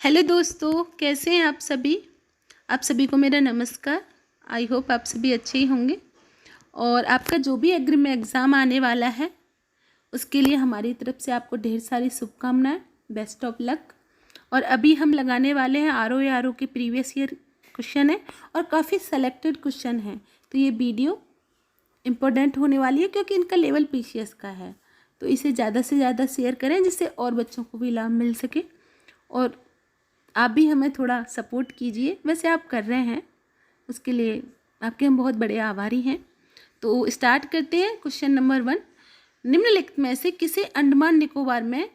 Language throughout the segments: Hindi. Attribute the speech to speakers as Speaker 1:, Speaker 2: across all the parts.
Speaker 1: हेलो दोस्तों, कैसे हैं आप सभी को मेरा नमस्कार। आई होप आप सभी अच्छे ही होंगे और आपका जो भी एग्री में एग्ज़ाम आने वाला है उसके लिए हमारी तरफ से आपको ढेर सारी शुभकामनाएं। Best of luck. और अभी हम लगाने वाले हैं आर ओ के प्रीवियस ईयर क्वेश्चन है और काफ़ी सेलेक्टेड क्वेश्चन है। तो ये वीडियो इम्पोर्टेंट होने वाली है क्योंकि इनका लेवल पीसीएस का है। तो इसे ज़्यादा से ज़्यादा शेयर करें जिससे और बच्चों को भी लाभ मिल सके और आप भी हमें थोड़ा सपोर्ट कीजिए। वैसे आप कर रहे हैं, उसके लिए आपके हम बहुत बड़े आभारी हैं। तो स्टार्ट करते हैं। क्वेश्चन नंबर 1, निम्नलिखित में से किसे अंडमान निकोबार में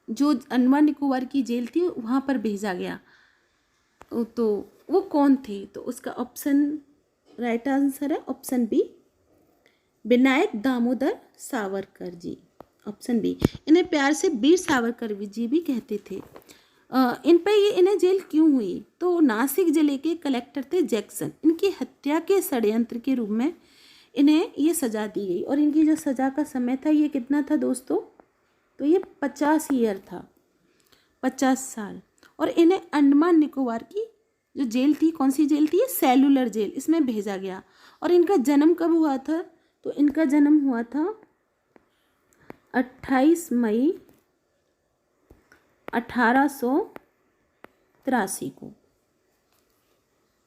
Speaker 1: जो अंडमान निकोबार की जेल थी वहाँ पर भेजा गया, तो वो कौन थे? तो उसका ऑप्शन राइट आंसर है option B, Vinayak Damodar Savarkar ji. Option B. इन्हें प्यार से वीर सावरकर जी भी कहते थे। इन पर इन्हें जेल क्यों हुई? तो नासिक जिले के कलेक्टर थे जैक्सन। इनकी हत्या के षड्यंत्र के रूप में इन्हें ये सज़ा दी गई और इनकी जो सज़ा का समय था ये कितना था दोस्तों? तो ये 50 ईयर था, 50 साल। और इन्हें अंडमान निकोबार की जो जेल थी, कौन सी जेल थी? ये सेलुलर जेल, इसमें भेजा गया। और इनका जन्म कब हुआ था? तो इनका जन्म हुआ था 28 मई 1883 को।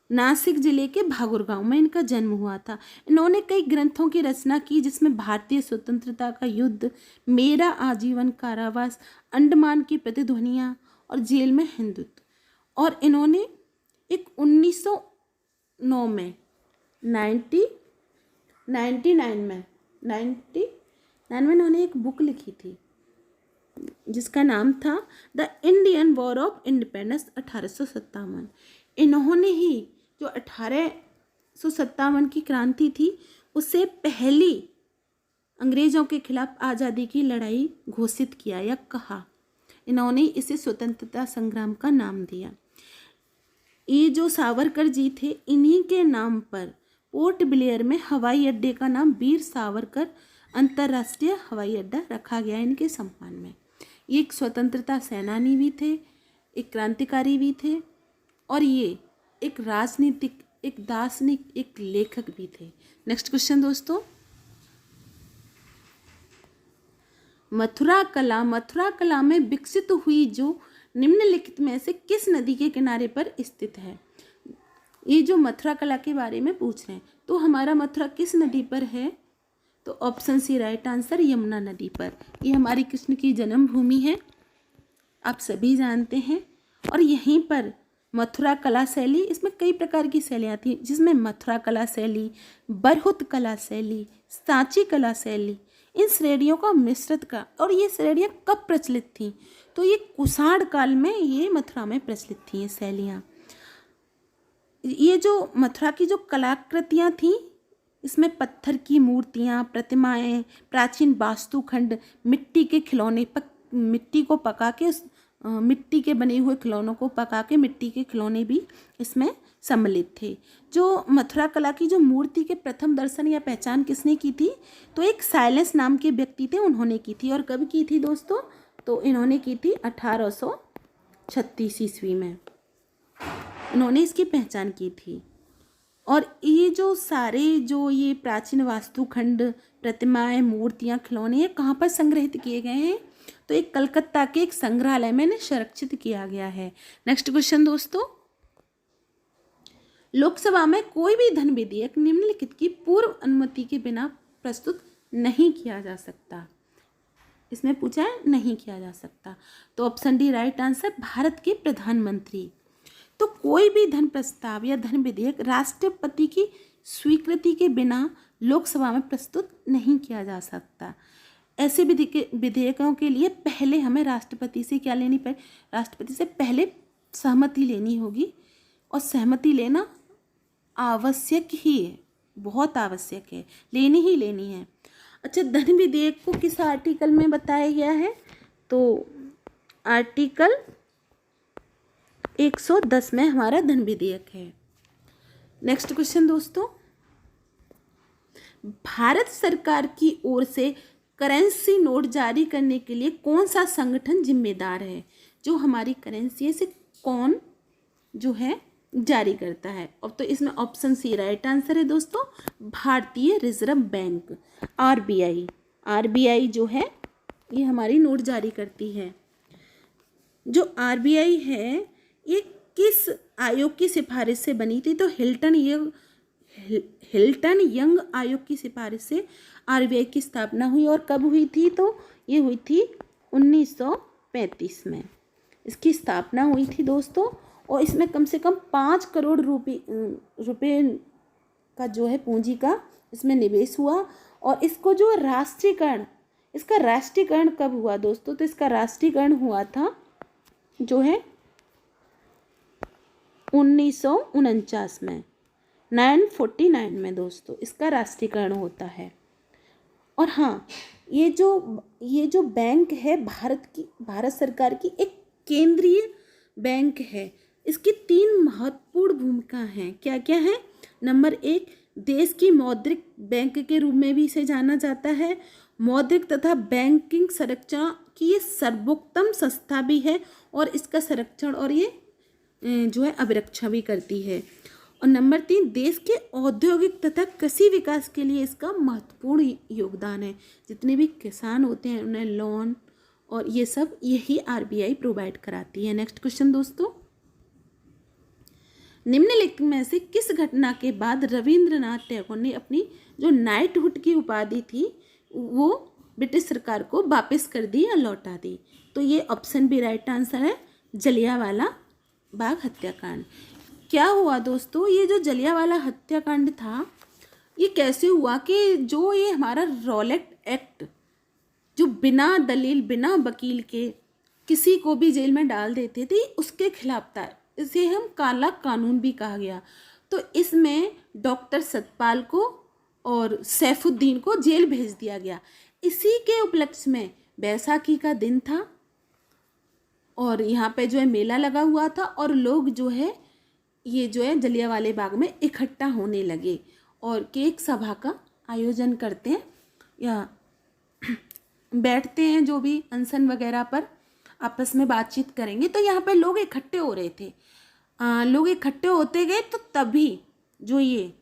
Speaker 1: नासिक जिले के भागुर गांव में इनका जन्म हुआ था। इन्होंने कई ग्रंथों की रचना की जिसमें भारतीय स्वतंत्रता का युद्ध, मेरा आजीवन कारावास, अंडमान की प्रतिध्वनियाँ और जेल में हिंदुत्व। और इन्होंने एक 1909 में 1999 में इन्होंने एक बुक लिखी थी जिसका नाम था the Indian war of independence 1857। इन्होंने ही जो 1857 की क्रांति थी उससे पहली अंग्रेज़ों के खिलाफ आज़ादी की लड़ाई घोषित किया या कहा। इन्होंने इसे स्वतंत्रता संग्राम का नाम दिया। ये जो सावरकर जी थे, इन्हीं के नाम पर पोर्ट ब्लेयर में हवाई अड्डे का नाम वीर सावरकर अंतर्राष्ट्रीय हवाई अड्डा रखा गया इनके सम्मान में। ये एक स्वतंत्रता सेनानी भी थे, एक क्रांतिकारी भी थे और ये एक राजनीतिक, एक दार्शनिक, एक लेखक भी थे। नेक्स्ट क्वेश्चन दोस्तों, मथुरा कला में विकसित हुई जो निम्नलिखित में से किस नदी के किनारे पर स्थित है? ये जो मथुरा कला के बारे में पूछ रहे हैं, तो हमारा मथुरा किस नदी पर है? तो option C right answer, Yamuna नदी पर। ये हमारी कृष्ण की जन्मभूमि है, आप सभी जानते हैं। और यहीं पर मथुरा कला शैली, इसमें कई प्रकार की शैलियाँ थी जिसमें मथुरा कला शैली, बरहुत कला शैली, सांची कला शैली, इन श्रेणियों का मिश्रित का। और ये श्रेणियाँ कब प्रचलित थीं? तो ये कुषाण काल में ये मथुरा में प्रचलित थी ये शैलियाँ। ये जो मथुरा की जो कलाकृतियाँ थीं इसमें पत्थर की मूर्तियाँ, प्रतिमाएं, प्राचीन वास्तुखंड, मिट्टी के खिलौने, मिट्टी को पका के मिट्टी के बने हुए खिलौनों को पका के मिट्टी के खिलौने भी इसमें सम्मिलित थे। जो मथुरा कला की जो मूर्ति के प्रथम दर्शन या पहचान किसने की थी? तो एक साइलेंस नाम के व्यक्ति थे, उन्होंने की थी। और कब की थी दोस्तों? तो इन्होंने की थी 1836 ईस्वी में इन्होंने इसकी पहचान की थी। और ये जो सारे जो ये प्राचीन वास्तुखंड, प्रतिमाएं, मूर्तियाँ, खिलौने ये कहाँ पर संग्रहित किए गए हैं? तो एक कलकत्ता के एक संग्रहालय में इन्हें संरक्षित किया गया है। नेक्स्ट क्वेश्चन दोस्तों, लोकसभा में कोई भी धन विधेयक निम्नलिखित की पूर्व अनुमति के बिना प्रस्तुत नहीं किया जा सकता। इसमें पूछा है नहीं किया जा सकता। तो option D right answer, Bharat के प्रधानमंत्री। तो कोई भी धन प्रस्ताव या धन विधेयक राष्ट्रपति की स्वीकृति के बिना लोकसभा में प्रस्तुत नहीं किया जा सकता। ऐसे विधेयकों के लिए पहले हमें राष्ट्रपति से क्या लेनी पड़े? राष्ट्रपति से पहले सहमति लेनी होगी और सहमति लेना आवश्यक ही है, बहुत आवश्यक है, लेनी ही लेनी है। अच्छा, धन विधेयक को किस आर्टिकल में बताया गया है? तो आर्टिकल 110 में हमारा धन विधेयक है। नेक्स्ट क्वेश्चन दोस्तों, भारत सरकार की ओर से करेंसी नोट जारी करने के लिए कौन सा संगठन जिम्मेदार है? जो हमारी करेंसी है, इसे कौन जो है जारी करता है? अब तो इसमें ऑप्शन सी राइट आंसर है दोस्तों, भारतीय रिजर्व बैंक, आरबीआई। आरबीआई जो है ये हमारी नोट जारी करती है। जो आरबीआई है ये किस आयोग की सिफारिश से बनी थी? तो हिल्टन यंग आयोग की सिफारिश से आरबीआई की स्थापना हुई। और कब हुई थी? तो ये हुई थी 1935 में इसकी स्थापना हुई थी दोस्तों। और इसमें कम से कम 5 करोड़ रुपए का जो है पूंजी का इसमें निवेश हुआ। और इसको जो इसका राष्ट्रीयकरण कब हुआ दोस्तों? तो इसका राष्ट्रीयकरण हुआ था जो है 1949 में, 949 में दोस्तों इसका राष्ट्रीयकरण होता है। और हाँ, ये जो बैंक है भारत सरकार की एक केंद्रीय बैंक है। इसकी 3 महत्वपूर्ण भूमिका हैं। क्या क्या है? नंबर 1, देश की मौद्रिक बैंक के रूप में भी इसे जाना जाता है। मौद्रिक तथा बैंकिंग संरचना की ये सर्वोत्तम संस्था भी है और इसका संरक्षण और ये जो है अभिरक्षा भी करती है। और नंबर 3, देश के औद्योगिक तथा कृषि विकास के लिए इसका महत्वपूर्ण योगदान है। जितने भी किसान होते हैं उन्हें लोन और ये सब यही आरबीआई प्रोवाइड कराती है। नेक्स्ट क्वेश्चन दोस्तों, निम्नलिखित में से किस घटना के बाद रविंद्रनाथ टैगोर ने अपनी जो नाइटहुड की उपाधि थी वो ब्रिटिश सरकार को वापस कर दी या लौटा दी? तो ये ऑप्शन भी राइट आंसर है, जलियांवाला बाग हत्याकांड। क्या हुआ दोस्तों, ये जो जलियांवाला हत्याकांड था ये कैसे हुआ कि जो ये हमारा रॉलेट एक्ट जो बिना दलील बिना वकील के किसी को भी जेल में डाल देते थे उसके खिलाफ था। इसे हम काला कानून भी कहा गया। तो इसमें डॉक्टर सतपाल को और सैफुद्दीन को जेल भेज दिया गया। इसी के उपलक्ष्य में बैसाखी का दिन था और यहाँ पे जो है मेला लगा हुआ था और लोग जो है ये जो है जलियांवाले बाग में इकट्ठा होने लगे और केक सभा का आयोजन करते हैं या बैठते हैं, जो भी अनशन वगैरह पर आपस में बातचीत करेंगे। तो यहाँ पे लोग इकट्ठे हो रहे थे। लोग इकट्ठे होते गए तो तभी जो ये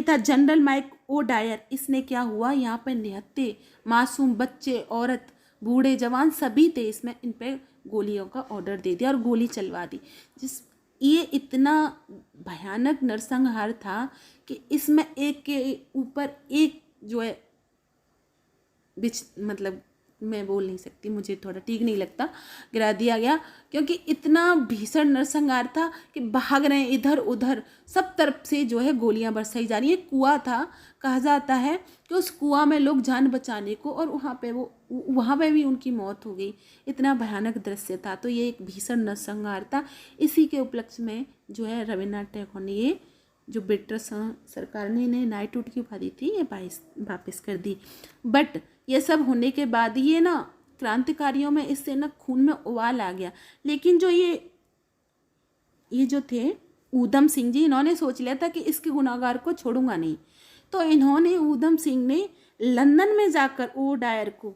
Speaker 1: था जनरल माइक ओ डायर, इसने क्या हुआ, यहाँ पे निहत्थे मासूम बच्चे औरत बूढ़े जवान सभी थे, इसमें इन पे गोलियों का ऑर्डर दे दिया और गोली चलवा दी। ये इतना भयानक नरसंहार था कि इसमें एक के ऊपर एक जो है मतलब मैं बोल नहीं सकती, मुझे थोड़ा ठीक नहीं लगता, गिरा दिया गया क्योंकि इतना भीषण नरसंहार था कि भाग रहे हैं इधर उधर, सब तरफ से जो है गोलियां बरसाई जा रही है। कुआं था, कहा जाता है कि उस कुआं में लोग जान बचाने को और वहाँ पे भी उनकी मौत हो गई। इतना भयानक दृश्य था। तो ये एक भीषण नरसंहार था। इसी के उपलक्ष्य में जो है रविन्द्रनाथ टैगोर ने ये जो ब्रिटिश सरकार ने इन्हें नाइटहुड की उपाधि थी ये वापस कर दी। बट ये सब होने के बाद ये ना क्रांतिकारियों में इससे ना खून में उबाल आ गया। लेकिन जो ये जो थे ऊधम सिंह जी, इन्होंने सोच लिया था कि इसके गुनाहगार को छोड़ूंगा नहीं। तो इन्होंने ऊधम सिंह ने लंदन में जाकर ओ डायर को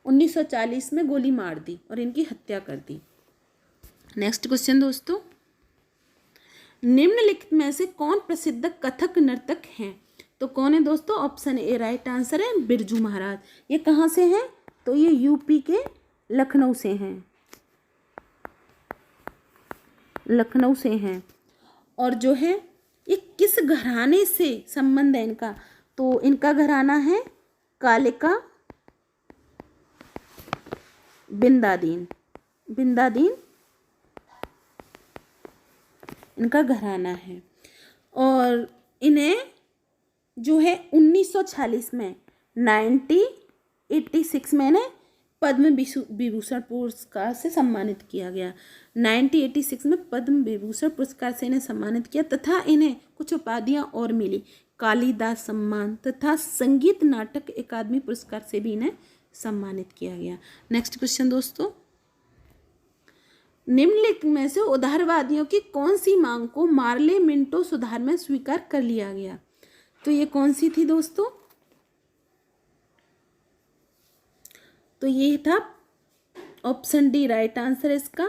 Speaker 1: 1940 में गोली मार दी और इनकी हत्या कर दी। नेक्स्ट क्वेश्चन दोस्तों, निम्नलिखित में से कौन प्रसिद्ध कथक नर्तक हैं? तो कौन है दोस्तों? ऑप्शन ए राइट आंसर है, बिरजू महाराज। ये कहाँ से हैं? तो ये यूपी के लखनऊ से हैं, लखनऊ से हैं। और जो है ये किस घराने से संबंध है इनका? तो इनका घराना है कालिका बिंदादीन इनका घराना है। और इन्हें जो है 1946 में 1986 में इन्हें पद्म विभूषण पुरस्कार से सम्मानित किया गया। 1986 में पद्म विभूषण पुरस्कार से इन्हें सम्मानित किया तथा इन्हें कुछ उपाधियां और मिली, कालिदास सम्मान तथा संगीत नाटक अकादमी पुरस्कार से भी इन्हें सम्मानित किया गया। नेक्स्ट क्वेश्चन दोस्तों, निम्नलिखित में से उदारवादियों की कौन सी मांग को मार्ले मिंटो सुधार में स्वीकार कर लिया गया? तो ये कौन सी थी दोस्तों? तो ये था ऑप्शन डी राइट आंसर इसका,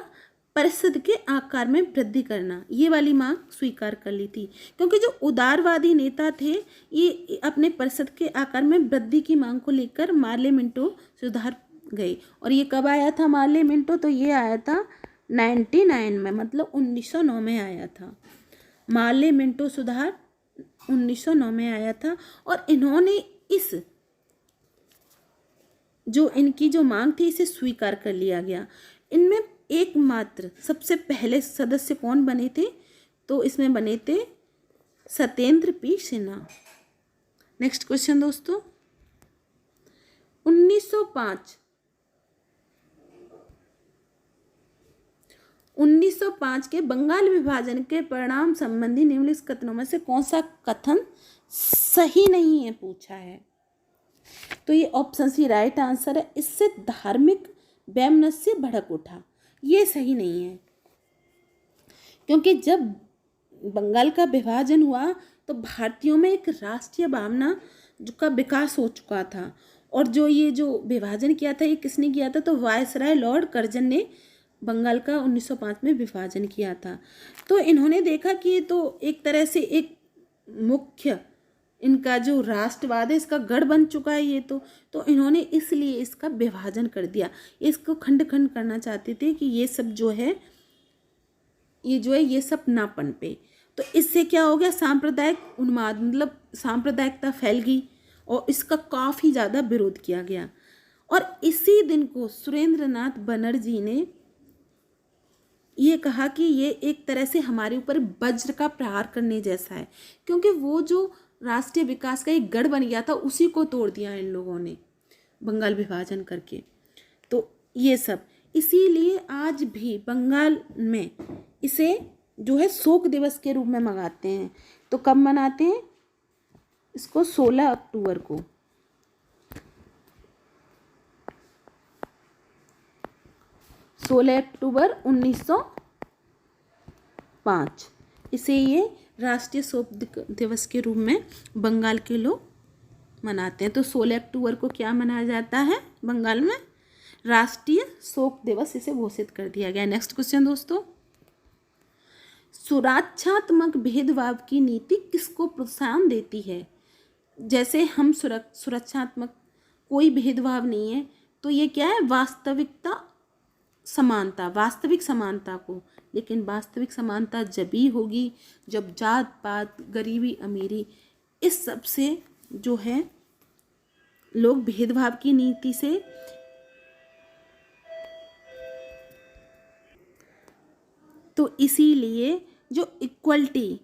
Speaker 1: परिषद के आकार में वृद्धि करना। ये वाली मांग स्वीकार कर ली थी, क्योंकि जो उदारवादी नेता थे ये अपने परिषद के आकार में वृद्धि की मांग को लेकर मार्ले मिंटो सुधार गए। और ये कब आया था मार्ले मिंटो? तो ये आया था 99 में, मतलब 1909 में आया था। मार्ले मिंटो सुधार 1909 में आया था। और इन्होंने इस जो इनकी जो मांग थी इसे स्वीकार कर लिया गया। इनमें एकमात्र सबसे पहले सदस्य कौन बने थे? तो इसमें बने थे Satyendra P Sinha. Next question दोस्तों, 1905 के बंगाल विभाजन के परिणाम संबंधी निम्नलिखित कथनों में से कौन सा कथन सही नहीं है पूछा है? तो ये ऑप्शन सी राइट आंसर है, इससे धार्मिक वैमनस्य भड़क उठा। ये सही नहीं है, क्योंकि जब बंगाल का विभाजन हुआ तो भारतीयों में एक राष्ट्रीय भावना का विकास हो चुका था। और जो ये जो विभाजन किया था ये किसने किया था? तो वायसराय लॉर्ड कर्जन ने बंगाल का 1905 में विभाजन किया था। तो इन्होंने देखा कि ये तो एक तरह से एक मुख्य इनका जो राष्ट्रवाद है इसका गढ़ बन चुका है ये तो इन्होंने इसलिए इसका विभाजन कर दिया। इसको खंड खंड करना चाहते थे कि ये सब जो है ये सब ना पनपे। तो इससे क्या हो गया? सांप्रदायिक उन्माद, मतलब सांप्रदायिकता फैल गई और इसका काफ़ी ज़्यादा विरोध किया गया। और इसी दिन को सुरेंद्रनाथ बनर्जी ने ये कहा कि ये एक तरह से हमारे ऊपर वज्र का प्रहार करने जैसा है, क्योंकि वो जो राष्ट्रीय विकास का एक गढ़ बन गया था उसी को तोड़ दिया इन लोगों ने बंगाल विभाजन करके। तो ये सब इसीलिए आज भी बंगाल में इसे जो है शोक दिवस के रूप में मनाते हैं। तो कब मनाते हैं इसको? 16 अक्टूबर को। 16 अक्टूबर 1905 इसे ये राष्ट्रीय शोक दिवस के रूप में बंगाल के लोग मनाते हैं। तो 16 अक्टूबर को क्या मनाया जाता है बंगाल में? राष्ट्रीय शोक दिवस इसे घोषित कर दिया गया। नेक्स्ट क्वेश्चन दोस्तों, सुरक्षात्मक भेदभाव की नीति किसको प्रोत्साहन देती है? जैसे हम सुरक्षात्मक कोई भेदभाव नहीं है, तो ये क्या है? वास्तविक समानता को। लेकिन वास्तविक समानता जब ही होगी जब जात पात, गरीबी, अमीरी, इस सब से जो है लोग भेदभाव की नीति से तो इसीलिए जो इक्वलिटी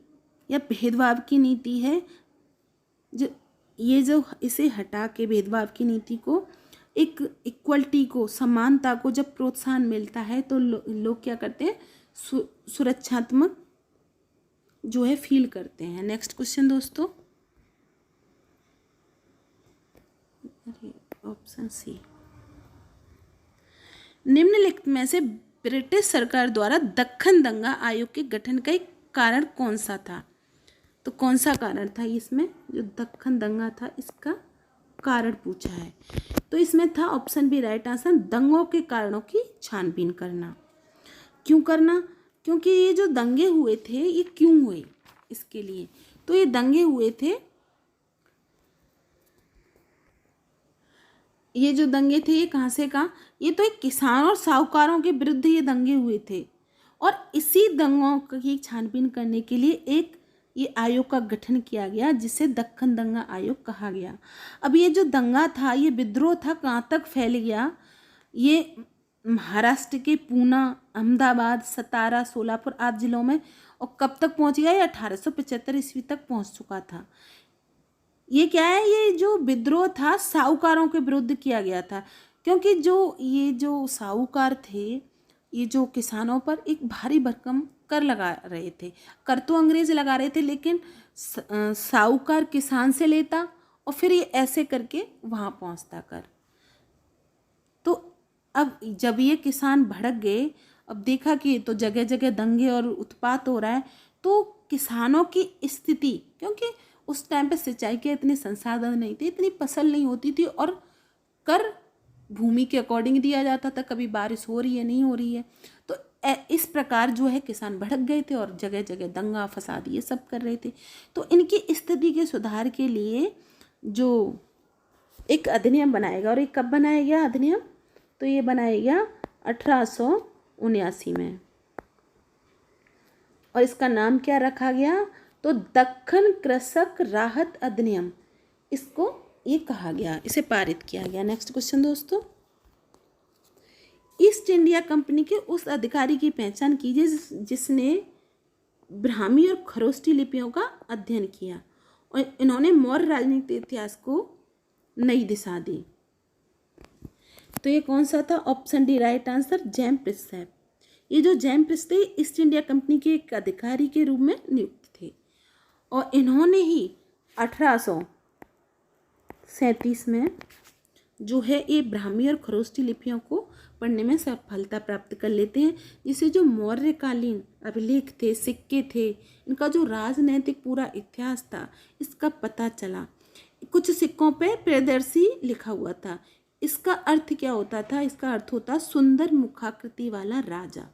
Speaker 1: या भेदभाव की नीति है, जो इसे हटा के भेदभाव की नीति को, एक इक्वलिटी को, समानता को जब प्रोत्साहन मिलता है तो लोग क्या करते हैं? सुरक्षात्मक जो है फील करते हैं। नेक्स्ट क्वेश्चन दोस्तों, ऑप्शन सी, निम्नलिखित में से ब्रिटिश सरकार द्वारा दक्खन दंगा आयोग के गठन का एक कारण कौन सा था? तो कौन सा कारण था इसमें? जो दक्खन दंगा था इसका कारण पूछा है। तो इसमें था ऑप्शन बी राइट आंसर, दंगों के कारणों की छानबीन करना। क्यों करना? क्योंकि ये जो दंगे हुए थे ये क्यों हुए इसके लिए। तो ये दंगे हुए थे, ये जो दंगे थे ये कहाँ से कहाँ? ये तो एक किसान और साहूकारों के विरुद्ध ये दंगे हुए थे। और इसी दंगों की छानबीन करने के लिए एक ये आयोग का गठन किया गया जिसे दक्खन दंगा आयोग कहा गया। अब ये जो दंगा था, ये विद्रोह था, कहाँ तक फैल गया? ये महाराष्ट्र के पूना, अहमदाबाद, सतारा, सोलापुर आदि जिलों में। और कब तक पहुँच गया? ये 1875 ईस्वी तक पहुँच चुका था। ये क्या है? ये जो विद्रोह था साहूकारों के विरुद्ध किया गया था, क्योंकि ये जो साहूकार थे ये जो किसानों पर एक भारी भरकम कर लगा रहे थे। कर तो अंग्रेज लगा रहे थे, लेकिन साहूकार किसान से लेता और फिर ये ऐसे करके वहाँ पहुँचता कर। तो अब जब ये किसान भड़क गए अब देखा कि तो जगह जगह दंगे और उत्पात हो रहा है, तो किसानों की स्थिति, क्योंकि उस टाइम पे सिंचाई के इतने संसाधन नहीं थे, इतनी फसल नहीं होती थी, और कर भूमि के अकॉर्डिंग दिया जाता था, कभी बारिश हो रही है नहीं हो रही है, तो इस प्रकार जो है किसान भड़क गए थे और जगह जगह दंगा फसाद ये सब कर रहे थे। तो इनकी स्थिति के सुधार के लिए जो एक अधिनियम बनाया गया, और ये कब बनाया गया अधिनियम, तो ये बनाया गया 1879 में, और इसका नाम क्या रखा गया, तो दक्खन कृषक राहत अधिनियम, इसको ये कहा गया, इसे पारित किया गया। नेक्स्ट क्वेश्चन दोस्तों, ईस्ट इंडिया कंपनी के उस अधिकारी की पहचान कीजिए जिसने ब्राह्मी और खरोष्टी लिपियों का अध्ययन किया और इन्होंने मौर्य राजनीतिक इतिहास को नई दिशा दी। तो ये कौन सा था, option D right answer, James है। ये जो जेम्स थे ईस्ट इंडिया कंपनी के एक अधिकारी के रूप में नियुक्त थे, और इन्होंने ही 1837 में जो है ये ब्राह्मी और खरोष्टी लिपियों को पढ़ने में सफलता प्राप्त कर लेते हैं, जिससे जो मौर्यकालीन अभिलेख थे, सिक्के थे, इनका जो राजनैतिक पूरा इतिहास था इसका पता चला। कुछ सिक्कों पे प्रियदर्शी लिखा हुआ था। इसका अर्थ क्या होता था, इसका अर्थ होता सुंदर मुखाकृति वाला राजा,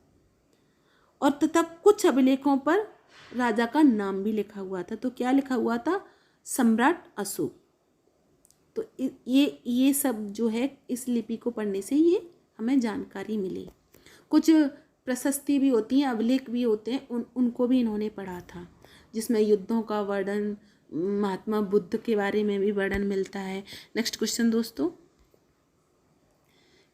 Speaker 1: और तथा कुछ अभिलेखों पर राजा का नाम भी लिखा हुआ था। तो क्या लिखा हुआ था, सम्राट अशोक। तो ये सब जो है इस लिपि को पढ़ने से ये हमें जानकारी मिली। कुछ प्रशस्ति भी होती हैं, अभिलेख भी होते हैं, उनको भी इन्होंने पढ़ा था, जिसमें युद्धों का वर्णन, महात्मा बुद्ध के बारे में भी वर्णन मिलता है। नेक्स्ट क्वेश्चन दोस्तों,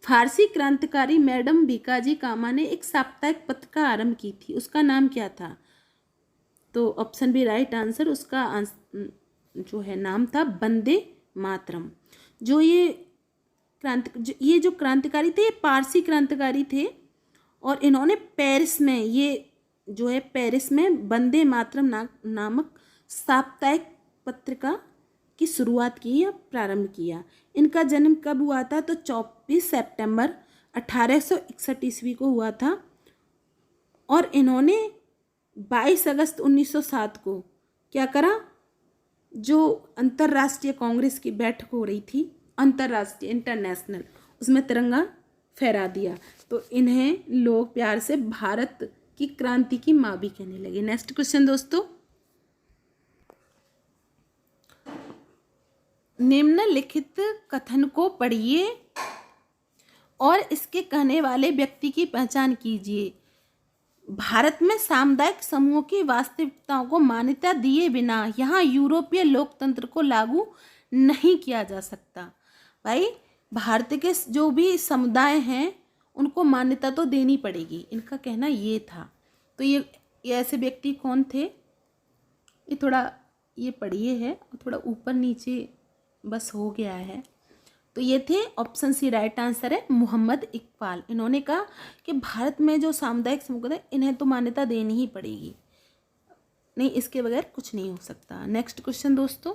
Speaker 1: फारसी क्रांतिकारी मैडम भीकाजी कामा ने एक साप्ताहिक पत्रिका आरंभ की थी, उसका नाम क्या था, तो ऑप्शन बी राइट आंसर, उसका जो है नाम था वंदे मातरम। जो ये जो क्रांतिकारी थे, ये पारसी क्रांतिकारी थे, और इन्होंने पेरिस में, ये जो है पेरिस में वंदे मातरम नामक साप्ताहिक पत्रिका की शुरुआत की या प्रारंभ किया। इनका जन्म कब हुआ था, तो 24 सितंबर 1861 ईस्वी को हुआ था, और इन्होंने 22 अगस्त 1907 को क्या करा, जो अंतर्राष्ट्रीय कांग्रेस की बैठक हो रही थी, अंतर्राष्ट्रीय इंटरनेशनल, उसमें तिरंगा फहरा दिया। तो इन्हें लोग प्यार से भारत की क्रांति की माँ भी कहने लगे। नेक्स्ट क्वेश्चन दोस्तों, निम्नलिखित कथन को पढ़िए और इसके कहने वाले व्यक्ति की पहचान कीजिए। भारत में सामुदायिक समूहों की वास्तविकताओं को मान्यता दिए बिना यहाँ यूरोपीय लोकतंत्र को लागू नहीं किया जा सकता। भाई, भारत के जो भी समुदाय हैं उनको मान्यता तो देनी पड़ेगी, इनका कहना ये था। तो ये ऐसे व्यक्ति कौन थे, ये थोड़ा ये पढ़िए है, थोड़ा ऊपर नीचे बस हो गया है। तो ये थे, ऑप्शन सी राइट आंसर है, मोहम्मद इकबाल। इन्होंने कहा कि भारत में जो सामुदायिक समूह है इन्हें तो मान्यता देनी ही पड़ेगी, नहीं इसके बगैर कुछ नहीं हो सकता। नेक्स्ट क्वेश्चन दोस्तों,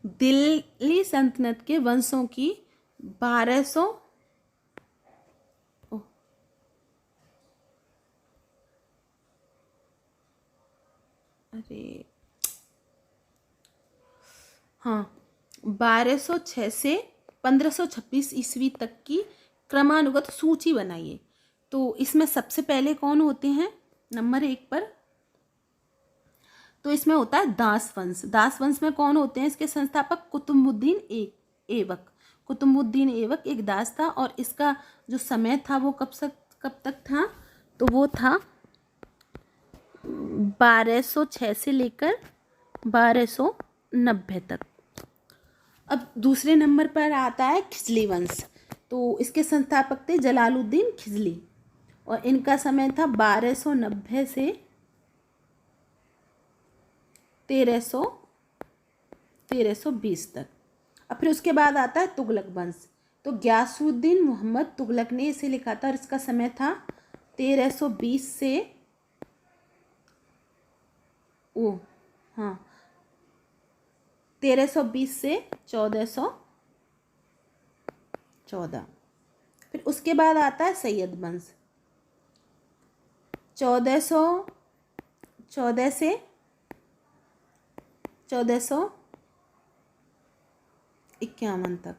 Speaker 1: दिल्ली सल्तनत के वंशों की 1200 1206 से 1526 ईस्वी तक की क्रमानुगत सूची बनाइए। तो इसमें सबसे पहले कौन होते हैं, नंबर 1 पर, तो इसमें होता है दास वंश। दास वंश में कौन होते हैं, इसके संस्थापक कुतुबुद्दीन ऐबक। कुतुबुद्दीन ऐबक एक दास था, और इसका जो समय था वो कब तक था, तो वो था 1206 से लेकर 1290 तक। अब दूसरे नंबर पर आता है खिजली वंश। तो इसके संस्थापक थे जलालुद्दीन खिजली, और इनका समय था 1290 से 1320 तक। अब फिर उसके बाद आता है तुगलक वंश। तो गयासुद्दीन मोहम्मद तुगलक ने इसे लिखा था, और इसका समय था 1320 से 1414। फिर उसके बाद आता है सैयद वंश 1414 से 1451 तक।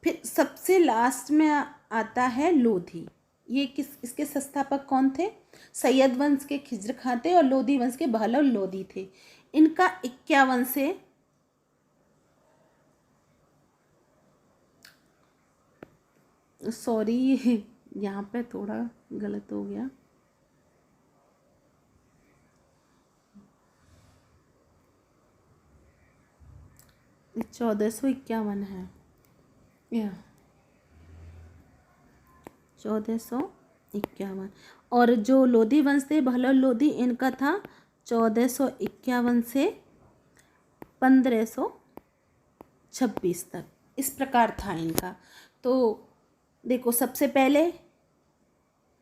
Speaker 1: फिर सबसे लास्ट में आता है लोधी। ये इसके संस्थापक कौन थे? सैयद वंश के खिज्र खां थे और लोधी वंश के बहलोल लोधी थे। इनका 51 से सॉरी यहाँ पे थोड़ा गलत हो गया, 1451 है या 1451। और जो लोधी वंश थे बहलोल लोधी, इनका था 1451 से 1526 तक। इस प्रकार था इनका। तो देखो, सबसे पहले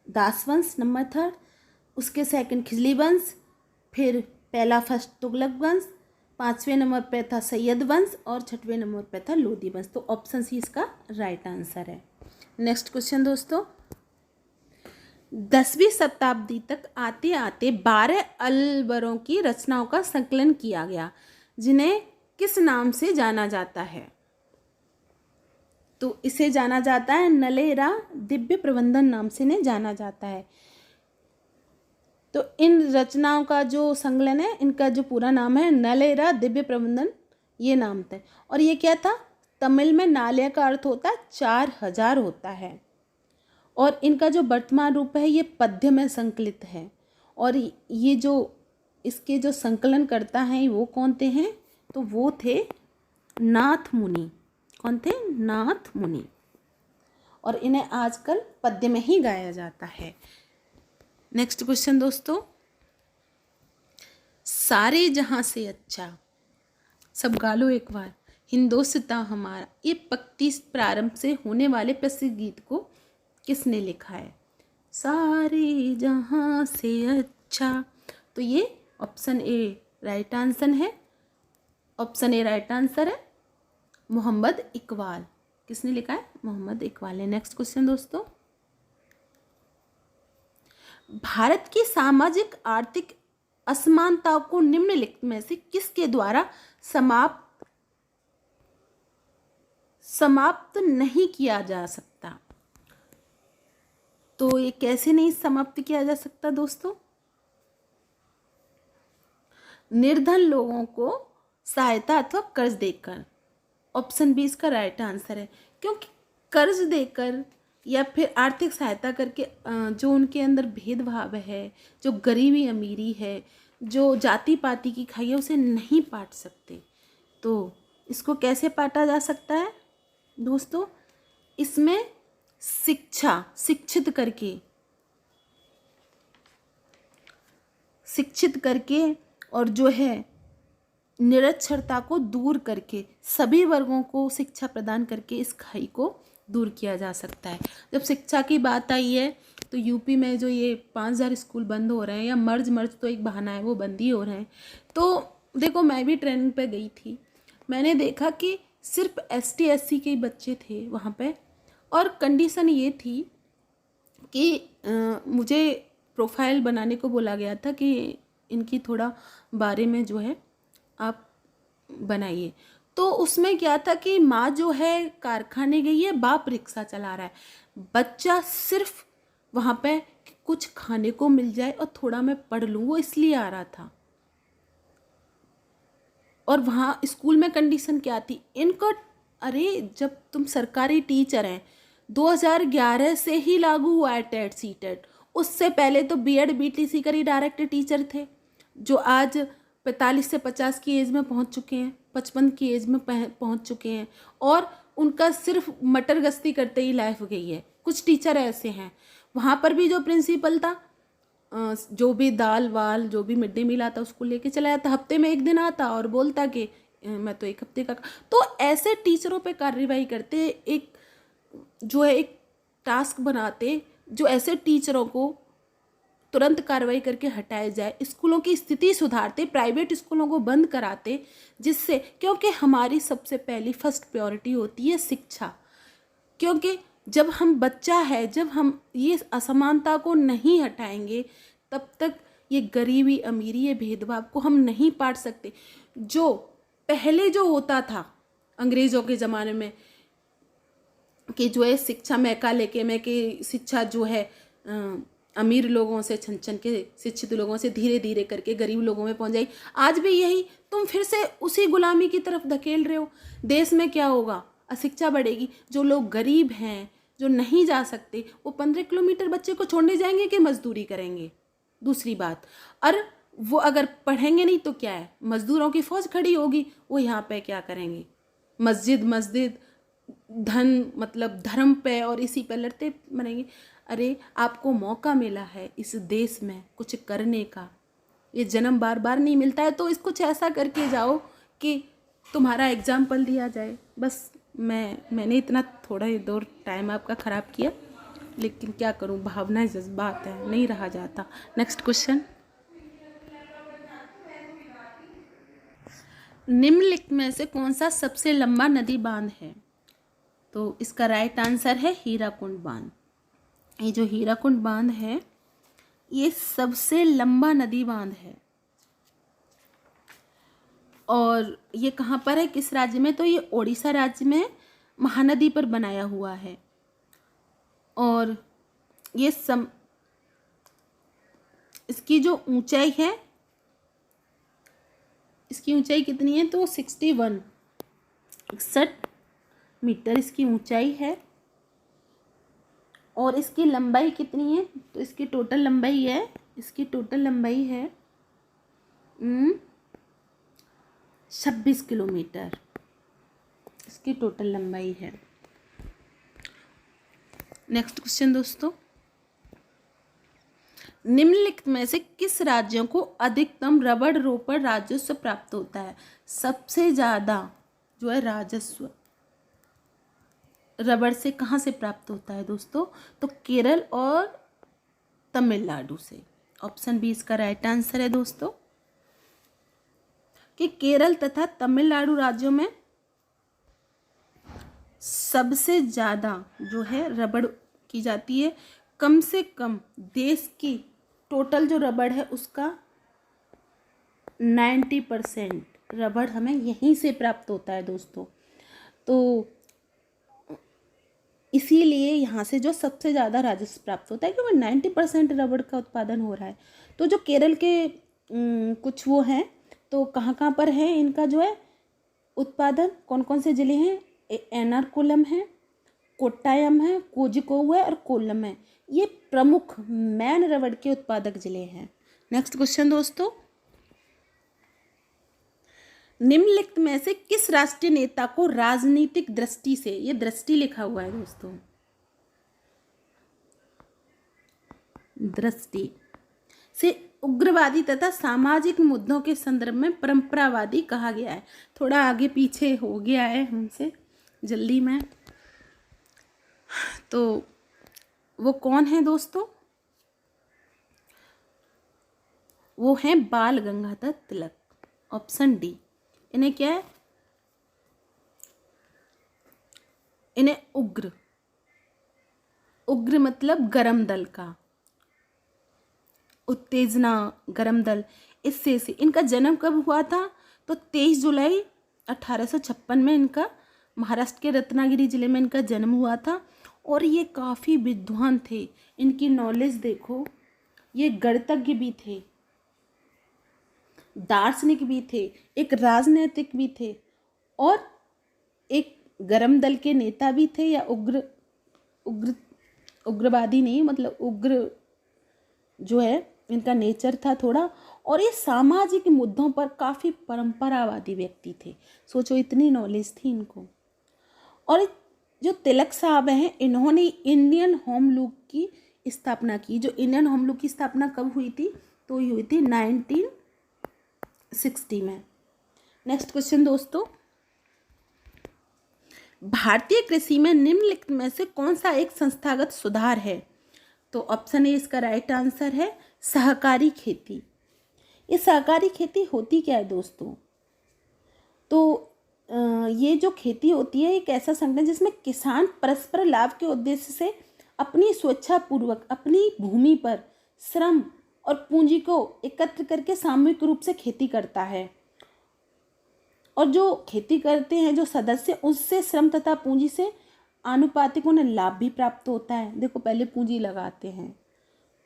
Speaker 1: दास वंश नंबर 3, उसके सेकंड खिजली वंश, फिर फर्स्ट तुगलक वंश, 5वें नंबर पे था सैयद वंश और 6वें नंबर पे था लोधी वंश। तो ऑप्शन सी इसका राइट आंसर है। नेक्स्ट क्वेश्चन दोस्तों, 10वीं शताब्दी तक आते आते 12 अलवरों की रचनाओं का संकलन किया गया, जिन्हें किस नाम से जाना जाता है? तो इसे जाना जाता है नलेरा दिव्य प्रबंधन नाम से इन्हें जाना जाता है। तो इन रचनाओं का जो संकलन है, इनका जो पूरा नाम है नलेरा दिव्य प्रबंधन, ये नाम था। और ये क्या था? तमिल में नाल्या का अर्थ होता है 4000 होता है। और इनका जो वर्तमान रूप है ये पद्य में संकलित है। और ये जो इसके जो संकलन करता है वो कौन थे हैं? तो वो थे नाथ मुनि। कौन थे? नाथ मुनि। और इन्हें आजकल पद्य में ही गाया जाता है। नेक्स्ट क्वेश्चन दोस्तों, सारे जहां से अच्छा, सब गालो एक बार, हिंदोस्तां हमारा, ये पंक्ति प्रारंभ से होने वाले प्रसिद्ध गीत को किसने लिखा है? सारे जहां से अच्छा। तो ये ऑप्शन ए राइट आंसर है। ऑप्शन ए राइट आंसर है, मोहम्मद इकबाल। किसने लिखा है? मोहम्मद इकबाल ने। नेक्स्ट क्वेश्चन दोस्तों, भारत की सामाजिक आर्थिक असमानताओं को निम्नलिखित में से किसके द्वारा समाप्त नहीं किया जा सकता? तो ये कैसे नहीं समाप्त किया जा सकता दोस्तों? निर्धन लोगों को सहायता अथवा कर्ज देकर। ऑप्शन बी इसका राइट आंसर है। क्योंकि कर्ज देकर या फिर आर्थिक सहायता करके जो उनके अंदर भेदभाव है, जो गरीबी अमीरी है, जो जाति पाति की खाई है, उसे नहीं पाट सकते। तो इसको कैसे पाटा जा सकता है दोस्तों? इसमें शिक्षित करके और जो है निरक्षरता को दूर करके सभी वर्गों को शिक्षा प्रदान करके इस खाई को दूर किया जा सकता है। जब शिक्षा की बात आई है तो यूपी में जो ये 5000 स्कूल बंद हो रहे हैं, या मर्ज तो एक बहाना है, वो बंद ही हो रहे हैं। तो देखो, मैं भी ट्रेनिंग पे गई थी, मैंने देखा कि सिर्फ ST SC के बच्चे थे वहाँ पे। और कंडीशन ये थी कि मुझे प्रोफाइल बनाने को बोला गया था कि इनकी थोड़ा बारे में जो है आप बनाइए। तो उसमें क्या था कि माँ जो है कारखाने गई है, बाप रिक्शा चला रहा है, बच्चा सिर्फ वहाँ पे कुछ खाने को मिल जाए और थोड़ा मैं पढ़ लूँ, वो इसलिए आ रहा था। और वहाँ स्कूल में कंडीशन क्या थी इनको? अरे जब तुम सरकारी टीचर हैं, 2011 से ही लागू हुआ है टेट सीटेट। उससे पहले तो BEd BTC कर ही डायरेक्ट टीचर थे, जो आज 45 से 50 की एज में पहुंच चुके हैं, 55 की एज में पहुंच चुके हैं, और उनका सिर्फ मटर गश्ती करते ही लाइफ गई है। कुछ टीचर ऐसे हैं। वहाँ पर भी जो प्रिंसिपल था, जो भी दाल वाल जो भी मिड डे मील आता उसको लेके चला जाता, हफ्ते में एक दिन आता और बोलता कि मैं तो एक हफ्ते का। तो ऐसे टीचरों पे कार्रवाई करते, एक जो है एक टास्क बनाते जो ऐसे टीचरों को तुरंत कार्रवाई करके हटाया जाए, स्कूलों की स्थिति सुधारते, प्राइवेट स्कूलों को बंद कराते, जिससे, क्योंकि हमारी सबसे पहली फर्स्ट प्रायोरिटी होती है शिक्षा। क्योंकि जब हम बच्चा है, जब हम ये असमानता को नहीं हटाएंगे, तब तक ये गरीबी अमीरी ये भेदभाव को हम नहीं पाट सकते। जो पहले जो होता था अंग्रेज़ों के ज़माने में कि जो है शिक्षा महका लेके में कि शिक्षा जो है अमीर लोगों से छन छन के, शिक्षित लोगों से धीरे धीरे करके गरीब लोगों में पहुंच जाए। आज भी यही तुम फिर से उसी गुलामी की तरफ धकेल रहे हो। देश में क्या होगा? अशिक्षा बढ़ेगी। जो लोग गरीब हैं, जो नहीं जा सकते, वो 15 किलोमीटर बच्चे को छोड़ने जाएंगे कि मजदूरी करेंगे? दूसरी बात, और वो अगर पढ़ेंगे नहीं तो क्या है, मजदूरों की फौज खड़ी होगी, वो यहाँ पे क्या करेंगे? मस्जिद धन मतलब धर्म पे और इसी पे लड़ते मरेंगे। अरे आपको मौका मिला है इस देश में कुछ करने का, ये जन्म बार बार नहीं मिलता है, तो इसको कुछ ऐसा करके जाओ कि तुम्हारा एग्जाम्पल दिया जाए। बस मैंने इतना थोड़ा ही दूर टाइम आपका ख़राब किया, लेकिन क्या करूं, भावनाएं जज्बात है, नहीं रहा जाता। नेक्स्ट क्वेश्चन, निम्नलिखित में से कौन सा सबसे लंबा नदी बांध है? तो इसका राइट आंसर है हीराकुंड बांध। ये जो हीराकुंड बांध है ये सबसे लंबा नदी बांध है। और ये कहाँ पर है, किस राज्य में? तो ये ओडिशा राज्य में महानदी पर बनाया हुआ है। और ये इसकी जो ऊंचाई है, इसकी ऊंचाई कितनी है? तो 61 मीटर इसकी ऊंचाई है। और इसकी लंबाई कितनी है? तो इसकी टोटल लंबाई है 26 किलोमीटर इसकी टोटल लंबाई है। नेक्स्ट क्वेश्चन दोस्तों, निम्नलिखित में से किस राज्यों को अधिकतम रबड़ रोपण राजस्व प्राप्त होता है? सबसे ज़्यादा जो है राजस्व रबड़ से कहाँ से प्राप्त होता है दोस्तों? तो केरल और तमिलनाडु से। ऑप्शन बी इसका राइट आंसर है दोस्तों, कि केरल तथा तमिलनाडु राज्यों में सबसे ज़्यादा जो है रबड़ की जाती है। कम से कम देश की टोटल जो रबड़ है उसका 90% रबड़ हमें यहीं से प्राप्त होता है दोस्तों। तो इसीलिए यहाँ से जो सबसे ज़्यादा राजस्व प्राप्त होता है, क्योंकि 90% रबड़ का उत्पादन हो रहा है। तो जो केरल के कुछ वो हैं, तो कहाँ कहाँ पर है इनका जो है उत्पादन, कौन कौन से ज़िले हैं? एर्नाकुलम है, कोट्टायम है, कोझिकोड है और कोल्लम है। ये प्रमुख मैन रबड़ के उत्पादक ज़िले हैं। नेक्स्ट क्वेश्चन दोस्तों, निम्नलिखित में से किस राष्ट्रीय नेता को राजनीतिक दृष्टि से, ये दृष्टि लिखा हुआ है दोस्तों, दृष्टि से उग्रवादी तथा सामाजिक मुद्दों के संदर्भ में परंपरावादी कहा गया है? थोड़ा आगे पीछे हो गया है हमसे जल्दी में। तो वो कौन है दोस्तों? वो हैं बाल गंगाधर तिलक। Option D. इन्हें क्या है? इन्हें उग्र मतलब गरम दल का, उत्तेजना गरम दल, इससे से इनका जन्म कब हुआ था? तो 23 जुलाई 1856 में इनका महाराष्ट्र के रत्नागिरी जिले में इनका जन्म हुआ था। और ये काफ़ी विद्वान थे, इनकी नॉलेज देखो, ये गणितज्ञ भी थे, दार्शनिक भी थे, एक राजनीतिक भी थे और एक गरम दल के नेता भी थे, या उग्रवादी नहीं, मतलब उग्र जो है इनका नेचर था थोड़ा। और ये सामाजिक मुद्दों पर काफ़ी परंपरावादी व्यक्ति थे। सोचो इतनी नॉलेज थी इनको। और जो तिलक साहब हैं, इन्होंने इंडियन होम लूक की स्थापना की। जो इंडियन होम लूक की स्थापना कब हुई थी? तो ये हुई थी 1960 में। नेक्स्ट क्वेश्चन दोस्तों, भारतीय कृषि में निम्नलिखित में से कौन सा एक संस्थागत सुधार है? तो ऑप्शन ए इसका राइट आंसर है सहकारी खेती। ये सहकारी खेती होती क्या है दोस्तों? तो ये जो खेती होती है एक ऐसा संगठन जिसमें किसान परस्पर लाभ के उद्देश्य से अपनी स्वेच्छापूर्वक अपनी भूमि पर श्रम और पूंजी को एकत्र करके सामूहिक रूप से खेती करता है। और जो खेती करते हैं जो सदस्य, उससे श्रम तथा पूंजी से आनुपातिक उन्हें लाभ भी प्राप्त होता है। देखो, पहले पूंजी लगाते हैं,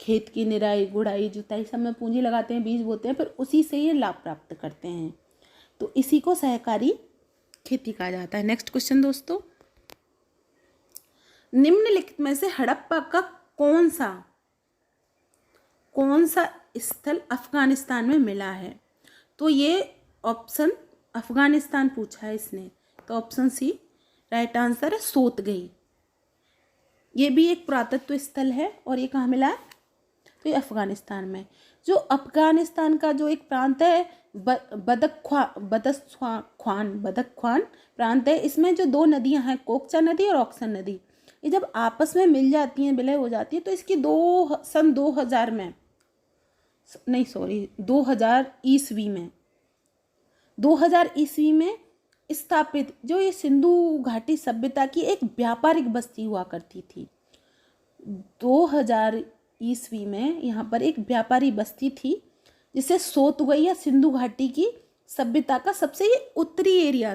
Speaker 1: खेत की निराई गुड़ाई जुताई सब में पूंजी लगाते हैं, बीज बोते हैं, फिर उसी से ये लाभ प्राप्त करते हैं। तो इसी को सहकारी खेती कहा जाता है। नेक्स्ट क्वेश्चन दोस्तों, निम्नलिखित में से हड़प्पा का कौन सा स्थल अफगानिस्तान में मिला है? तो ये ऑप्शन अफगानिस्तान पूछा है इसने, तो ऑप्शन सी राइट आंसर है, सोतगई। ये भी एक पुरातत्व स्थल है और ये कहाँ मिला है? तो ये अफगानिस्तान में। जो अफगानिस्तान का जो एक प्रांत है बदख्वान प्रांत है, इसमें जो दो नदियां हैं, कोकचा नदी और ऑक्सन नदी, ये जब आपस में मिल जाती हैं, विलय हो जाती है, तो इसकी 2000 ईस्वी में स्थापित जो ये सिंधु घाटी सभ्यता की एक व्यापारिक बस्ती हुआ करती थी। 2000 ईस्वी में यहाँ पर एक व्यापारी बस्ती थी जिसे सोतगई या सिंधु घाटी की सभ्यता का सबसे ये उत्तरी एरिया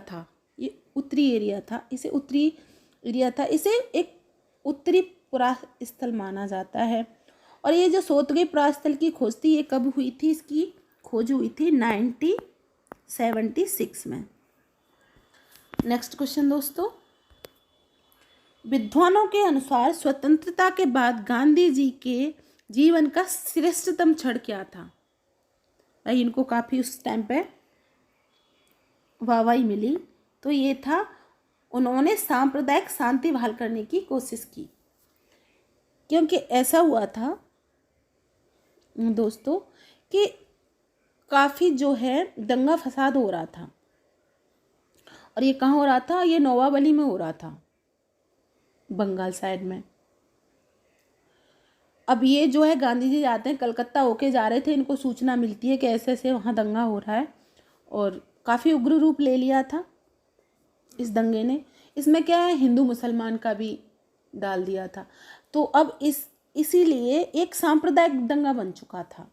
Speaker 1: था। इसे एक उत्तरी पुरास्थल माना जाता है। और ये जो सोतगई पुरास्थल की खोज थी, ये कब हुई थी? इसकी खोज हुई थी 1976 में। नेक्स्ट क्वेश्चन दोस्तों, विद्वानों के अनुसार स्वतंत्रता के बाद गांधी जी के जीवन का श्रेष्ठतम क्षण क्या था? भाई, इनको काफ़ी उस टाइम पे वाहवाही मिली। तो ये था, उन्होंने सांप्रदायिक शांति बहाल करने की कोशिश की, क्योंकि ऐसा हुआ था दोस्तों कि काफ़ी जो है दंगा फसाद हो रहा था। और ये कहाँ हो रहा था? ये नोवाबली में हो रहा था, बंगाल साइड में। अब ये जो है गांधी जी जाते हैं, कलकत्ता होके जा रहे थे, इनको सूचना मिलती है कि ऐसे ऐसे वहाँ दंगा हो रहा है, और काफ़ी उग्र रूप ले लिया था इस दंगे ने। इसमें क्या है, हिंदू मुसलमान का भी डाल दिया था। तो अब इसीलिए एक सांप्रदायिक दंगा बन चुका था।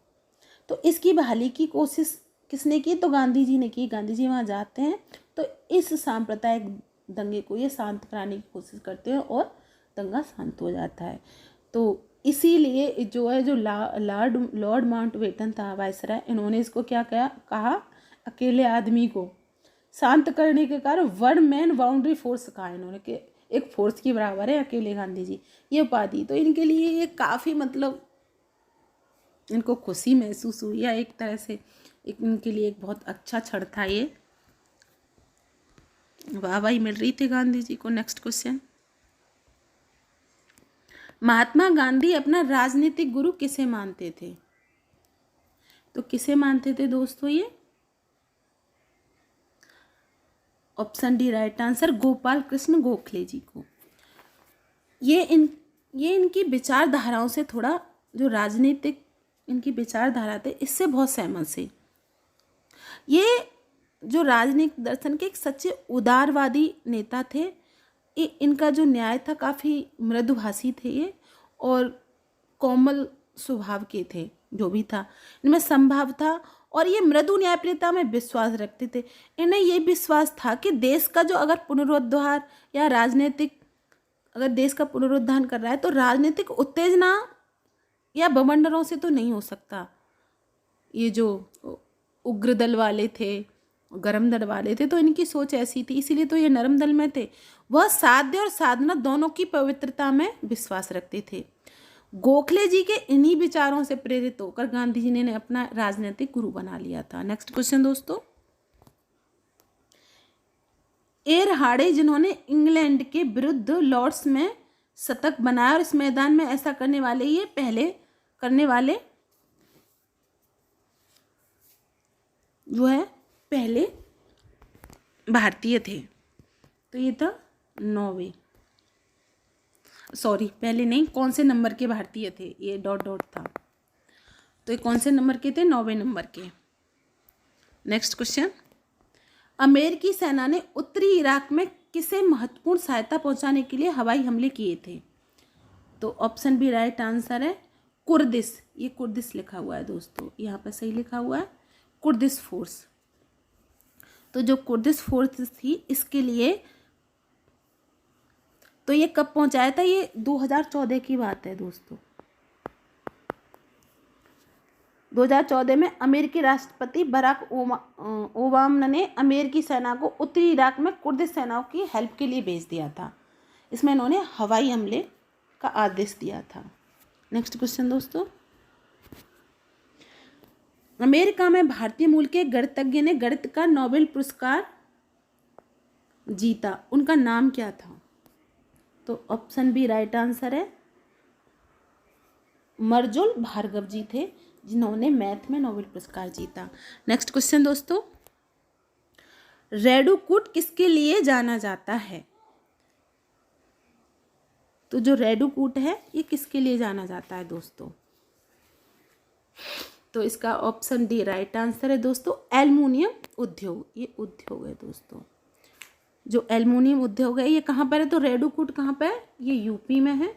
Speaker 1: तो इसकी बहाली की कोशिश किसने की? तो गांधी जी ने की। गांधी जी वहाँ जाते हैं तो इस सांप्रदायिक दंगे को ये शांत कराने की कोशिश करते हैं और दंगा शांत हो जाता है। तो इसीलिए जो है, जो लॉर्ड माउंटबेटन था वायसराय, इन्होंने इसको क्या कहा? अकेले आदमी को शांत करने के कारण वन मैन बाउंड्री फोर्स कहा इन्होंने, कि एक फोर्स की बराबर है अकेले गांधी जी, ये उपाधि। तो इनके लिए ये काफ़ी मतलब इनको खुशी महसूस हुई, या एक तरह से इनके लिए एक बहुत अच्छा क्षण था ये, वाहवाही मिल रही थी गांधी जी को। नेक्स्ट क्वेश्चन, महात्मा गांधी अपना राजनीतिक गुरु किसे मानते थे? तो किसे मानते थे दोस्तों? ये option D right answer, Gopal Krishna Gokhale ji को। ये इनकी विचारधाराओं से थोड़ा, जो राजनीतिक इनकी विचारधारा थे, इससे बहुत सहमत थे। ये जो राजनीतिक दर्शन के एक सच्चे उदारवादी नेता थे। इनका जो न्याय था काफ़ी मृदुभाषी थे ये, और कोमल स्वभाव के थे। जो भी था इनमें संभाव था, और ये मृदु न्यायप्रियता में विश्वास रखते थे। इन्हें ये विश्वास था कि देश का जो अगर पुनरुद्धार या राजनीतिक, अगर देश का पुनरुद्धार कर रहा है तो राजनीतिक उत्तेजना या बवंडरों से तो नहीं हो सकता। ये जो उग्र दल वाले थे, गरम दल वाले थे, तो इनकी सोच ऐसी थी, इसीलिए तो ये नरम दल में थे। वह साध्य और साधना दोनों की पवित्रता में विश्वास रखते थे। गोखले जी के इन्हीं विचारों से प्रेरित होकर गांधी जी ने अपना राजनीतिक गुरु बना लिया था। नेक्स्ट क्वेश्चन दोस्तों, एर हार्डे जिन्होंने इंग्लैंड के विरुद्ध लॉर्ड्स में शतक बनाया, और इस मैदान में ऐसा करने वाले ये पहले करने वाले जो है पहले भारतीय थे। तो ये था नॉर्वे, सॉरी पहले नहीं, कौन से नंबर के भारतीय थे, ये डॉट डॉट था। तो ये कौन से नंबर के थे? 9वें नंबर के। नेक्स्ट क्वेश्चन, अमेरिकी सेना ने उत्तरी इराक में किसे महत्वपूर्ण सहायता पहुंचाने के लिए हवाई हमले किए थे? तो ऑप्शन बी राइट आंसर है कुर्दिश। ये कुर्दिश लिखा हुआ है दोस्तों, यहाँ पर सही लिखा हुआ है कुर्दिश फोर्स। तो जो कुर्दिश फोर्स थी इसके लिए, तो ये कब पहुंचाया था? ये 2014 की बात है दोस्तों। 2014 में अमेरिकी राष्ट्रपति बराक ओबामा ने अमेरिकी सेना को उत्तरी इराक में कुर्दिश सेनाओं की हेल्प के लिए भेज दिया था। इसमें इन्होंने हवाई हमले का आदेश दिया था। नेक्स्ट क्वेश्चन दोस्तों, अमेरिका में भारतीय मूल के गणितज्ञ ने गणित का नोबेल पुरस्कार जीता, उनका नाम क्या था? तो ऑप्शन बी राइट आंसर है मर्जुल भार्गव जी थे, जिन्होंने मैथ में नोबेल पुरस्कार जीता। नेक्स्ट क्वेश्चन दोस्तों, रेडूकूट किसके लिए जाना जाता है? तो जो रेडूकूट है ये किसके लिए जाना जाता है दोस्तों? तो इसका ऑप्शन डी राइट आंसर है दोस्तों एल्युमिनियम उद्योग। ये उद्योग है दोस्तों, जो एल्युमिनियम उद्योग है ये कहाँ पर है? तो रेडूकूट कहाँ पर है? ये यूपी में है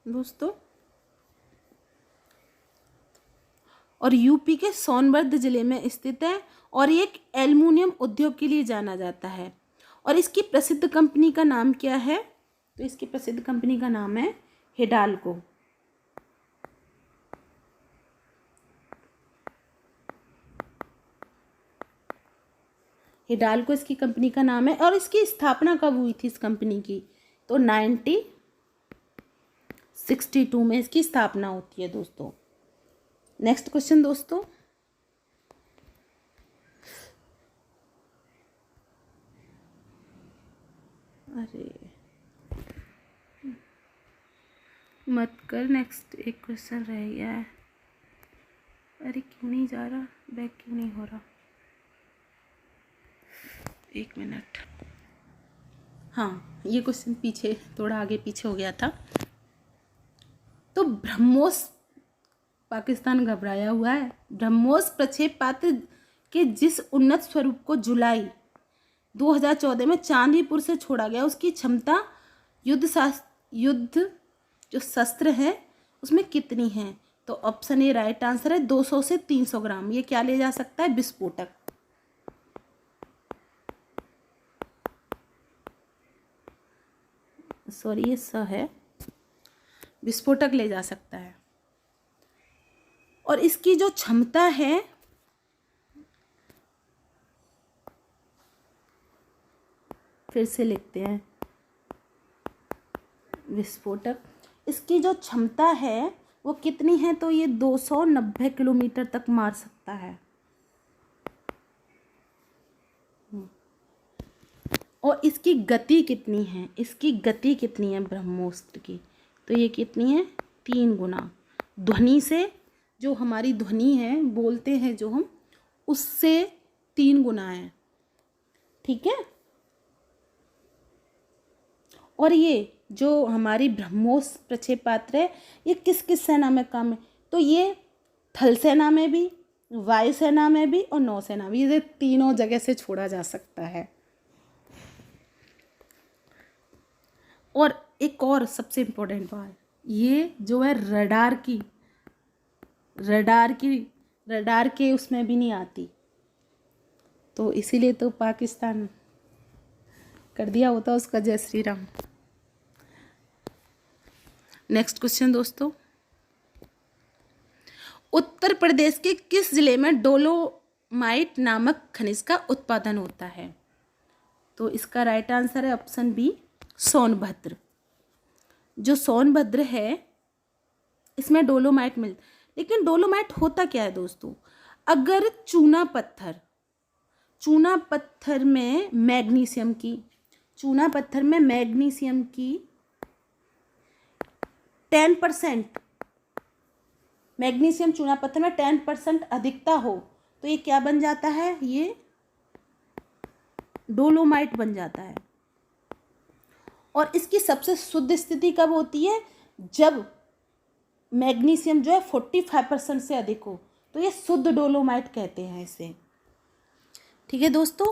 Speaker 1: दोस्तों, और यूपी के सोनभद्र जिले में स्थित है, और ये एक एल्युमिनियम उद्योग के लिए जाना जाता है। और इसकी प्रसिद्ध कंपनी का नाम क्या है? तो इसकी प्रसिद्ध कंपनी का नाम है हिंडाल्को। हिंडाल्को इसकी कंपनी का नाम है। और इसकी स्थापना कब हुई थी इस कंपनी की? तो 1962 में इसकी स्थापना होती है दोस्तों। नेक्स्ट क्वेश्चन दोस्तों, अरे मत कर, नेक्स्ट एक क्वेश्चन रह गया है। अरे क्यों नहीं जा रहा, बैक क्यों नहीं हो रहा? एक मिनट। हाँ, ये क्वेश्चन पीछे थोड़ा आगे पीछे हो गया था। तो ब्रह्मोस, पाकिस्तान घबराया हुआ है। ब्रह्मोस प्रक्षेपास्त्र के जिस उन्नत स्वरूप को जुलाई 2014 में चांदीपुर से छोड़ा गया, उसकी क्षमता युद्ध जो शस्त्र है उसमें कितनी है? तो ऑप्शन ए राइट आंसर है 200 से 300 ग्राम। ये क्या ले जा सकता है? विस्फोटक। सॉरी, ये स है, विस्फोटक ले जा सकता है। और इसकी जो क्षमता है, फिर से लिखते हैं विस्फोटक, इसकी जो क्षमता है वो कितनी है? तो ये 290 किलोमीटर तक मार सकता है। और इसकी गति कितनी है? इसकी गति कितनी है ब्रह्मोस्त्र की? तो ये कितनी है? 3 गुना। ध्वनि से, जो हमारी ध्वनि है बोलते हैं जो हम, उससे 3 गुना है। ठीक है। और ये जो हमारी ब्रह्मोस प्रक्षेपास्त्र है ये किस किस सेना में काम है? तो ये थल सेना में भी, वायुसेना में भी और नौसेना में, ये तीनों जगह से छोड़ा जा सकता है। और एक और सबसे इम्पोर्टेंट बात, ये जो है रडार के उसमें भी नहीं आती, तो इसीलिए तो पाकिस्तान कर दिया होता उसका जय श्री राम। नेक्स्ट क्वेश्चन दोस्तों, उत्तर प्रदेश के किस जिले में डोलोमाइट नामक खनिज का उत्पादन होता है? तो इसका राइट आंसर है ऑप्शन बी सोनभद्र। जो सोनभद्र है इसमें डोलोमाइट लेकिन डोलोमाइट होता क्या है दोस्तों? अगर चूना पत्थर में मैग्नीशियम की 10%, मैग्नीशियम चूना पत्थर में 10% अधिकता हो तो ये क्या बन जाता है? ये डोलोमाइट बन जाता है। और इसकी सबसे शुद्ध स्थिति कब होती है? जब मैग्नीशियम जो है 45% से अधिक हो, तो ये शुद्ध डोलोमाइट कहते हैं इसे। ठीक है दोस्तों,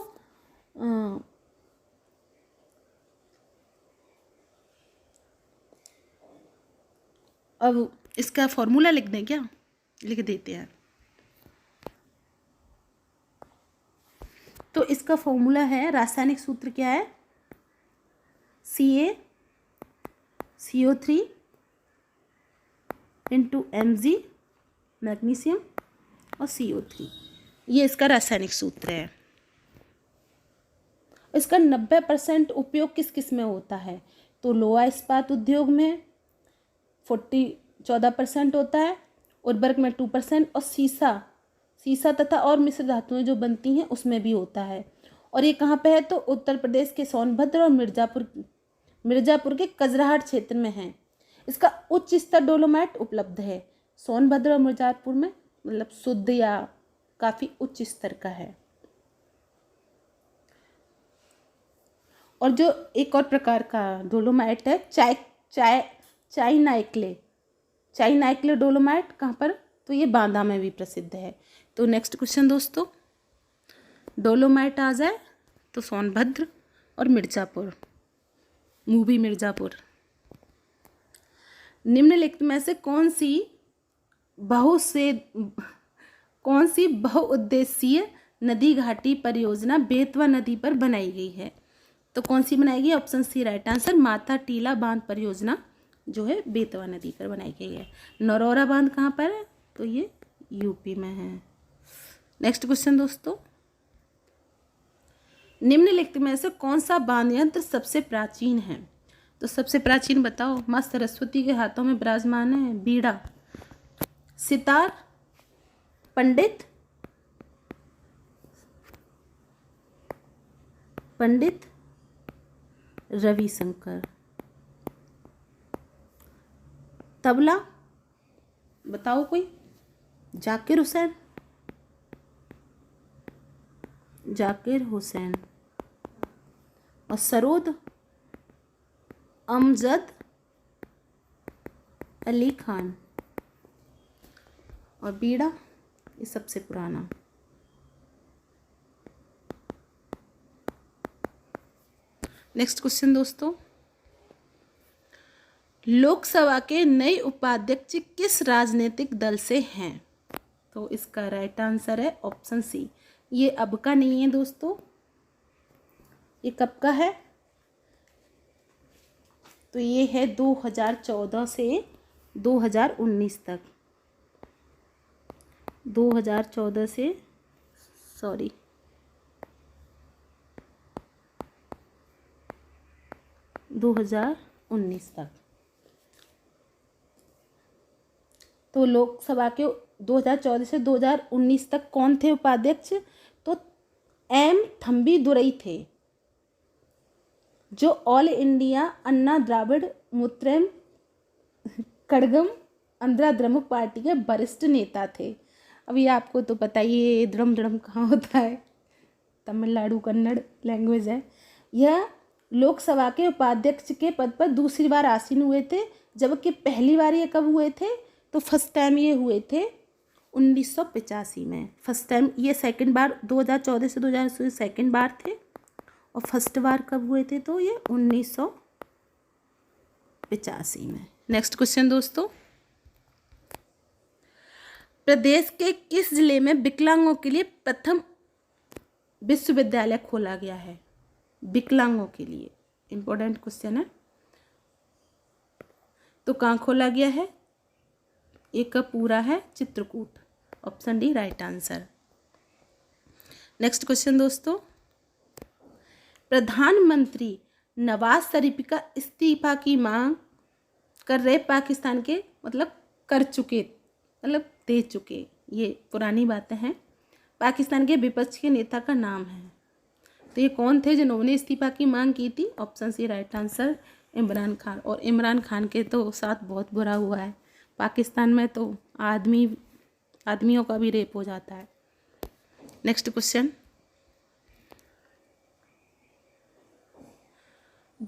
Speaker 1: अब इसका फॉर्मूला लिख दें क्या? लिख देते हैं। तो इसका फॉर्मूला है, रासायनिक सूत्र क्या है? CaCO3 इंटू Mg मैग्नीशियम और CO3, ये इसका रासायनिक सूत्र है। इसका 90% उपयोग किस किस में होता है? तो लोहा इस्पात उद्योग में 14% होता है, उर्वरक में 2%, और सीसा तथा और मिश्र धातुएं जो बनती हैं उसमें भी होता है। और ये कहाँ पे है? तो उत्तर प्रदेश के सोनभद्र और मिर्जापुर के कजराहट क्षेत्र में है। इसका उच्च स्तर डोलोमाइट उपलब्ध है सोनभद्र और मिर्जापुर में, मतलब शुद्ध या काफ़ी उच्च स्तर का है। और जो एक और प्रकार का डोलोमाइट है चाइनाइक्ले डोलोमाइट, कहाँ पर? तो ये बांदा में भी प्रसिद्ध है। तो नेक्स्ट क्वेश्चन दोस्तों, डोलोमाइट आ जाए तो सोनभद्र और मिर्जापुर, मूवी मिर्जापुर। निम्नलिखित में से कौन सी बहुउद्देशीय नदी घाटी परियोजना बेतवा नदी पर बनाई गई है? तो कौन सी बनाई गई? Option C right answer, Mata Tila बांध परियोजना जो है बेतवा नदी पर बनाई गई है। नरौरा बांध कहाँ पर है? तो ये यूपी में है। नेक्स्ट क्वेश्चन दोस्तों, निम्नलिखित में से कौन सा बांध यंत्र सबसे प्राचीन है? तो सबसे प्राचीन बताओ। माँ सरस्वती के हाथों में विराजमान है बीड़ा, सितार, पंडित रविशंकर, तबला बताओ कोई? जाकिर हुसैन, और सरोद अमजद अली खान, और बीड़ा ये सबसे पुराना। नेक्स्ट क्वेश्चन दोस्तों, लोकसभा के नए उपाध्यक्ष किस राजनीतिक दल से हैं? तो इसका राइट आंसर है ऑप्शन सी। ये अब का नहीं है दोस्तों, ये कब का है? तो ये है 2014 से 2019 तक। 2014 से 2019 तक। तो लोकसभा के 2014 से 2019 तक कौन थे उपाध्यक्ष? तो एम थम्बी दुरई थे, जो ऑल इंडिया अन्ना द्राविड़ मुत्रेम कड़गम आंध्रा द्रमुक पार्टी के वरिष्ठ नेता थे। अब ये आपको तो पता ही है, ये द्रम कहाँ होता है, तमिलनाडु कन्नड़ लैंग्वेज है। यह लोकसभा के उपाध्यक्ष के पद पर दूसरी बार आसीन हुए थे, जबकि पहली बार ये कब हुए थे? तो फर्स्ट टाइम ये हुए थे 1985 में। फर्स्ट टाइम ये सेकंड बार 2014 से 2000 सेकंड बार थे, और फर्स्ट बार कब हुए थे? तो ये 1985 में। नेक्स्ट क्वेश्चन दोस्तों, प्रदेश के किस जिले में विकलांगों के लिए प्रथम विश्वविद्यालय खोला गया है? विकलांगों के लिए इंपॉर्टेंट क्वेश्चन है। तो कहाँ खोला गया है? एक का पूरा है Chitrakoot, option D right answer. Next question दोस्तों, प्रधानमंत्री नवाज शरीफ का इस्तीफा की मांग कर रहे पाकिस्तान के, मतलब कर चुके, मतलब दे चुके, ये पुरानी बातें हैं, पाकिस्तान के विपक्ष के नेता का नाम है। तो ये कौन थे जिन्होंने इस्तीफा की मांग की थी? Option C right answer, Imran Khan. और इमरान खान के तो साथ बहुत बुरा हुआ है, पाकिस्तान में तो आदमियों का भी रेप हो जाता है। नेक्स्ट क्वेश्चन,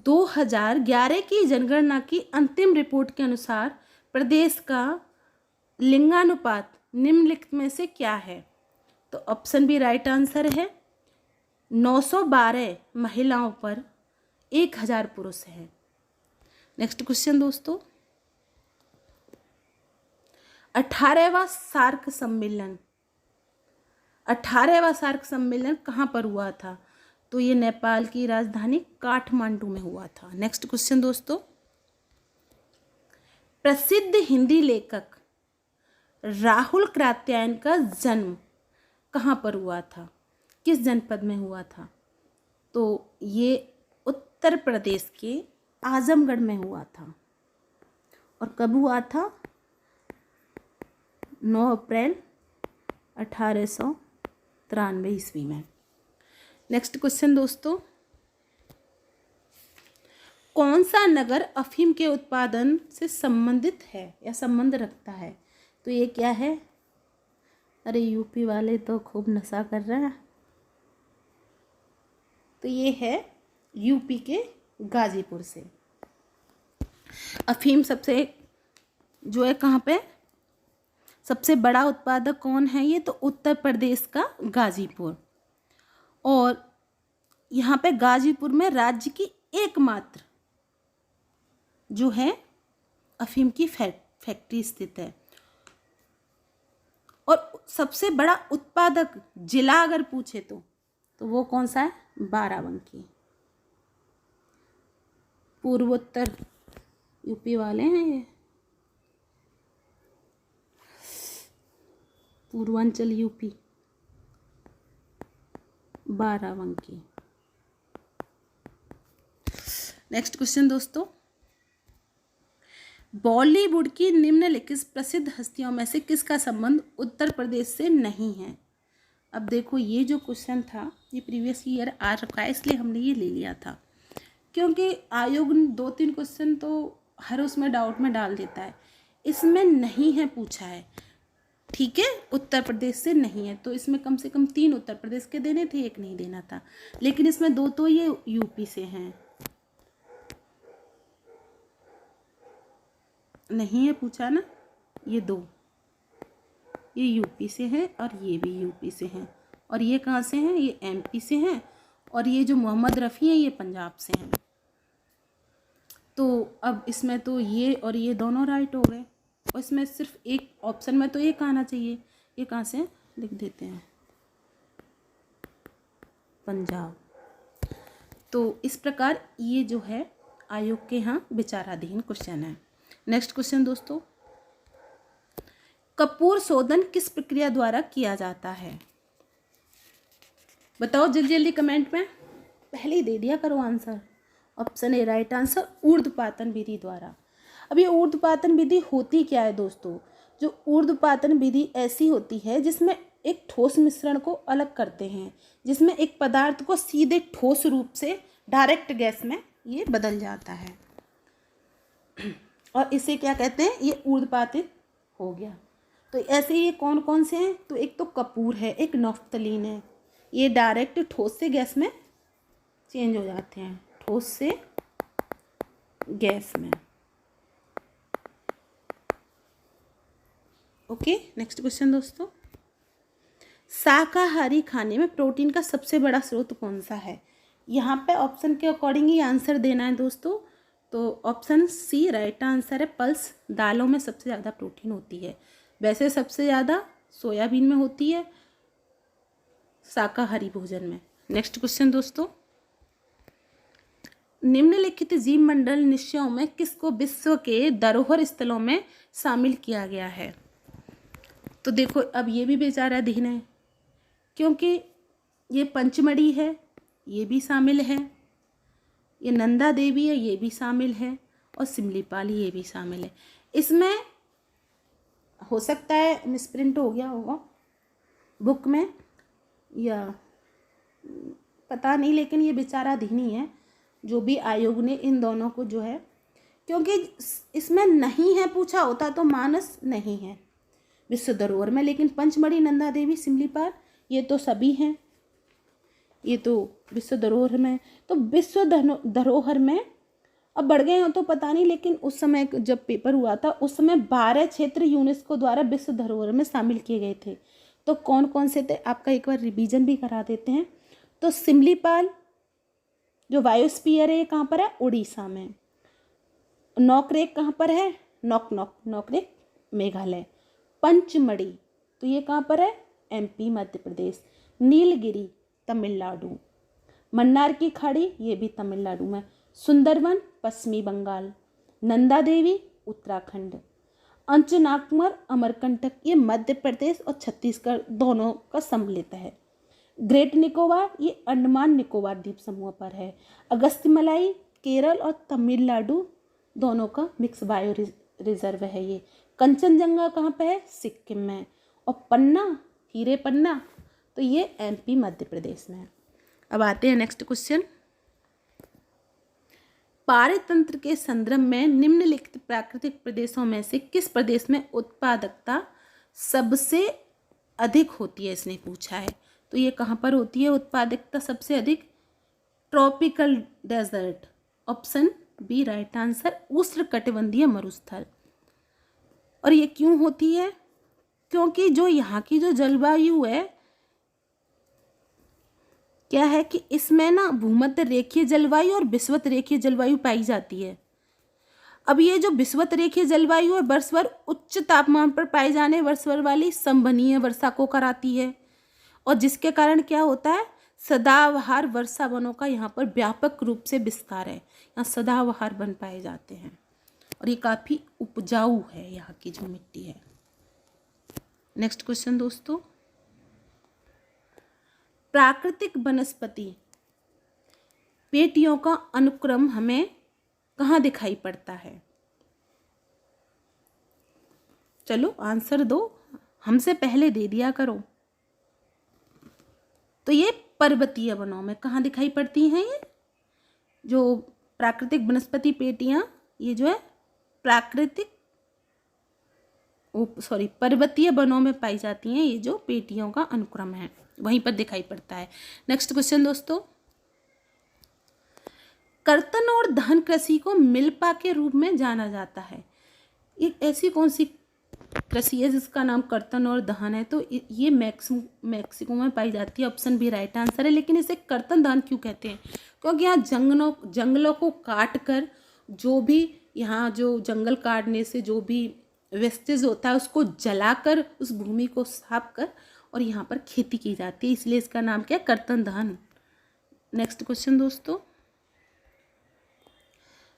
Speaker 1: 2011 की जनगणना की अंतिम रिपोर्ट के अनुसार प्रदेश का लिंगानुपात निम्नलिखित में से क्या है? तो ऑप्शन बी राइट आंसर है 912 महिलाओं पर 1000 पुरुष हैं। नेक्स्ट क्वेश्चन दोस्तों, 18वां सार्क सम्मेलन कहाँ पर हुआ था? तो ये नेपाल की राजधानी काठमांडू में हुआ था। नेक्स्ट क्वेश्चन दोस्तों, प्रसिद्ध हिंदी लेखक राहुल कृत्यायन का जन्म कहाँ पर हुआ था? किस जनपद में हुआ था? तो ये उत्तर प्रदेश के आजमगढ़ में हुआ था। और कब हुआ था? 9 अप्रैल 1893 ईस्वी में। नेक्स्ट क्वेश्चन दोस्तों, कौन सा नगर अफीम के उत्पादन से संबंधित है या संबंध रखता है? तो ये क्या है? अरे यूपी वाले तो खूब नशा कर रहे हैं। तो ये है यूपी के गाजीपुर से। अफीम सबसे जो है कहाँ पे सबसे बड़ा उत्पादक कौन है? ये तो उत्तर प्रदेश का गाजीपुर। और यहाँ पे गाजीपुर में राज्य की एकमात्र जो है अफीम की फैक्ट्री स्थित है। और सबसे बड़ा उत्पादक जिला अगर पूछे तो वो कौन सा है? बाराबंकी। पूर्वोत्तर यूपी वाले हैं ये, Purvanchal UP, Barabanki. Next question दोस्तों, बॉलीवुड की निम्नलिखित प्रसिद्ध हस्तियों में से किसका संबंध उत्तर प्रदेश से नहीं है? अब देखो ये जो क्वेश्चन था ये प्रीवियस ईयर आ रखा है, इसलिए हमने ये ले लिया था, क्योंकि आयोग 2-3 क्वेश्चन तो हर उसमें डाउट में डाल देता है। इसमें नहीं है पूछा है, ठीक है, उत्तर प्रदेश से नहीं है, तो इसमें कम से कम 3 उत्तर प्रदेश के देने थे, 1 नहीं देना था। लेकिन इसमें 2 तो ये यूपी से हैं, नहीं है पूछा ना, ये 2 ये यूपी से हैं और ये भी यूपी से हैं। और ये कहाँ से हैं? ये एमपी से हैं। और ये जो मोहम्मद रफ़ी हैं ये पंजाब से हैं। तो अब इसमें तो ये और ये दोनों राइट हो गए, और इसमें सिर्फ एक ऑप्शन में तो एक आना चाहिए। ये कहाँ से लिख देते हैं? पंजाब। तो इस प्रकार ये जो है आयोग के यहाँ विचाराधीन क्वेश्चन है। नेक्स्ट क्वेश्चन दोस्तों, कपूर शोधन किस प्रक्रिया द्वारा किया जाता है? बताओ जल्दी जल्दी कमेंट में, पहले ही दे दिया करो answer. Option A right answer, ऊर्ध्वपातन विधि द्वारा। अब ये ऊर्ध्वपातन विधि होती क्या है दोस्तों? जो ऊर्ध्वपातन विधि ऐसी होती है जिसमें एक ठोस मिश्रण को अलग करते हैं, जिसमें एक पदार्थ को सीधे ठोस रूप से डायरेक्ट गैस में ये बदल जाता है, और इसे क्या कहते हैं? ये ऊर्ध्वपातित हो गया। तो ऐसे ये कौन कौन से हैं? तो एक तो कपूर है, एक नफ्थलीन है। ये डायरेक्ट ठोस से गैस में चेंज हो जाते हैं, ठोस से गैस में। ओके, नेक्स्ट क्वेश्चन दोस्तों, शाकाहारी खाने में प्रोटीन का सबसे बड़ा स्रोत कौन सा है? यहाँ पे ऑप्शन के अकॉर्डिंग ही आंसर देना है दोस्तों। तो ऑप्शन सी राइट आंसर है, पल्स दालों में सबसे ज़्यादा प्रोटीन होती है। वैसे सबसे ज़्यादा सोयाबीन में होती है शाकाहारी भोजन में। नेक्स्ट क्वेश्चन दोस्तों, निम्नलिखित जीव मंडल निश्चयों में किसको विश्व के धरोहर स्थलों में शामिल किया गया है? तो देखो अब ये भी विचाराधीन है, क्योंकि ये पंचमढ़ी है, ये भी शामिल है, ये नंदा देवी है, ये भी शामिल है, और सिमलीपाल ये भी शामिल है। इसमें हो सकता है मिसप्रिंट हो गया होगा बुक में या पता नहीं, लेकिन ये विचाराधीन ही है जो भी आयोग ने इन दोनों को जो है, क्योंकि इसमें नहीं है पूछा होता तो मानस नहीं है विश्व धरोहर में, लेकिन पंचमढ़ी, नंदा देवी, सिमलीपाल ये तो सभी हैं, ये तो विश्व धरोहर में। तो विश्व धरोहर में अब बढ़ गए हो तो पता नहीं, लेकिन उस समय जब पेपर हुआ था उस समय 12 क्षेत्र यूनेस्को द्वारा विश्व धरोहर में शामिल किए गए थे। तो कौन कौन से थे आपका एक बार रिवीजन भी करा देते हैं। तो तो सिमलीपाल जो बायोस्फीयर है ये कहाँ पर है? उड़ीसा में। नौकरेक कहाँ पर है? नौकरेक मेघालय। पंचमढ़ी तो ये कहाँ पर है? एमपी मध्य प्रदेश। नीलगिरी तमिलनाडु। मन्नार की खाड़ी ये भी तमिलनाडु में। सुंदरवन पश्चिमी बंगाल। नंदा देवी उत्तराखंड। अंचनाकमर अमरकंटक ये मध्य प्रदेश और छत्तीसगढ़ दोनों का सम्मिलित है। ग्रेट निकोबार ये अंडमान निकोबार द्वीप समूह पर है। अगस्त्यमलाई केरल और तमिलनाडु दोनों का मिक्स बायो रिजर्व है ये। कंचनजंगा कहाँ पे है? सिक्किम में। और पन्ना हीरे पन्ना तो ये एमपी मध्य प्रदेश में है। अब आते हैं नेक्स्ट क्वेश्चन। पारतंत्र के संदर्भ में निम्नलिखित प्राकृतिक प्रदेशों में से किस प्रदेश में उत्पादकता सबसे अधिक होती है, इसने पूछा है। तो ये कहाँ पर होती है उत्पादकता सबसे अधिक? Tropical desert, option B right answer, उष्णकटिबंधीय मरुस्थल। और ये क्यों होती है? क्योंकि जो यहाँ की जो जलवायु है क्या है कि इसमें ना भूमध्य रेखीय जलवायु और विषुवत रेखीय जलवायु पाई जाती है। अब ये जो विषुवत रेखीय जलवायु है वर्ष भर उच्च तापमान पर पाए जाने वर्षभर वाली संवहनीय वर्षा को कराती है, और जिसके कारण क्या होता है? सदाबहार वर्षा वनों का यहाँ पर व्यापक रूप से विस्तार है। यहाँ सदाबहार वन पाए जाते हैं और ये काफ़ी उपजाऊ है यहाँ की जो मिट्टी है। नेक्स्ट क्वेश्चन दोस्तों, प्राकृतिक वनस्पति पेटियों का अनुक्रम हमें कहाँ दिखाई पड़ता है? चलो आंसर दो, हमसे पहले दे दिया करो। तो ये पर्वतीय वनों में कहाँ दिखाई पड़ती हैं? ये जो प्राकृतिक वनस्पति पेटियां ये जो है पर्वतीय वनों में पाई जाती हैं। ये जो पेटियों का अनुक्रम है वहीं पर दिखाई पड़ता है। नेक्स्ट क्वेश्चन दोस्तों, कर्तन और दहन कृषि को मिल्पा के रूप में जाना जाता है। ये ऐसी कौन सी कृषि है जिसका नाम कर्तन और दहन है? तो ये मैक्सिको में पाई जाती है, ऑप्शन भी राइट आंसर है। लेकिन इसे कर्तन दहन क्यों कहते हैं? क्योंकि यहाँ जंगलों को काट कर जो भी यहाँ जो जंगल काटने से जो भी वेस्टेज होता है उसको जलाकर उस भूमि को साफ कर और यहाँ पर खेती की जाती है, इसलिए इसका नाम क्या है? कर्तन दहन। नेक्स्ट क्वेश्चन दोस्तों,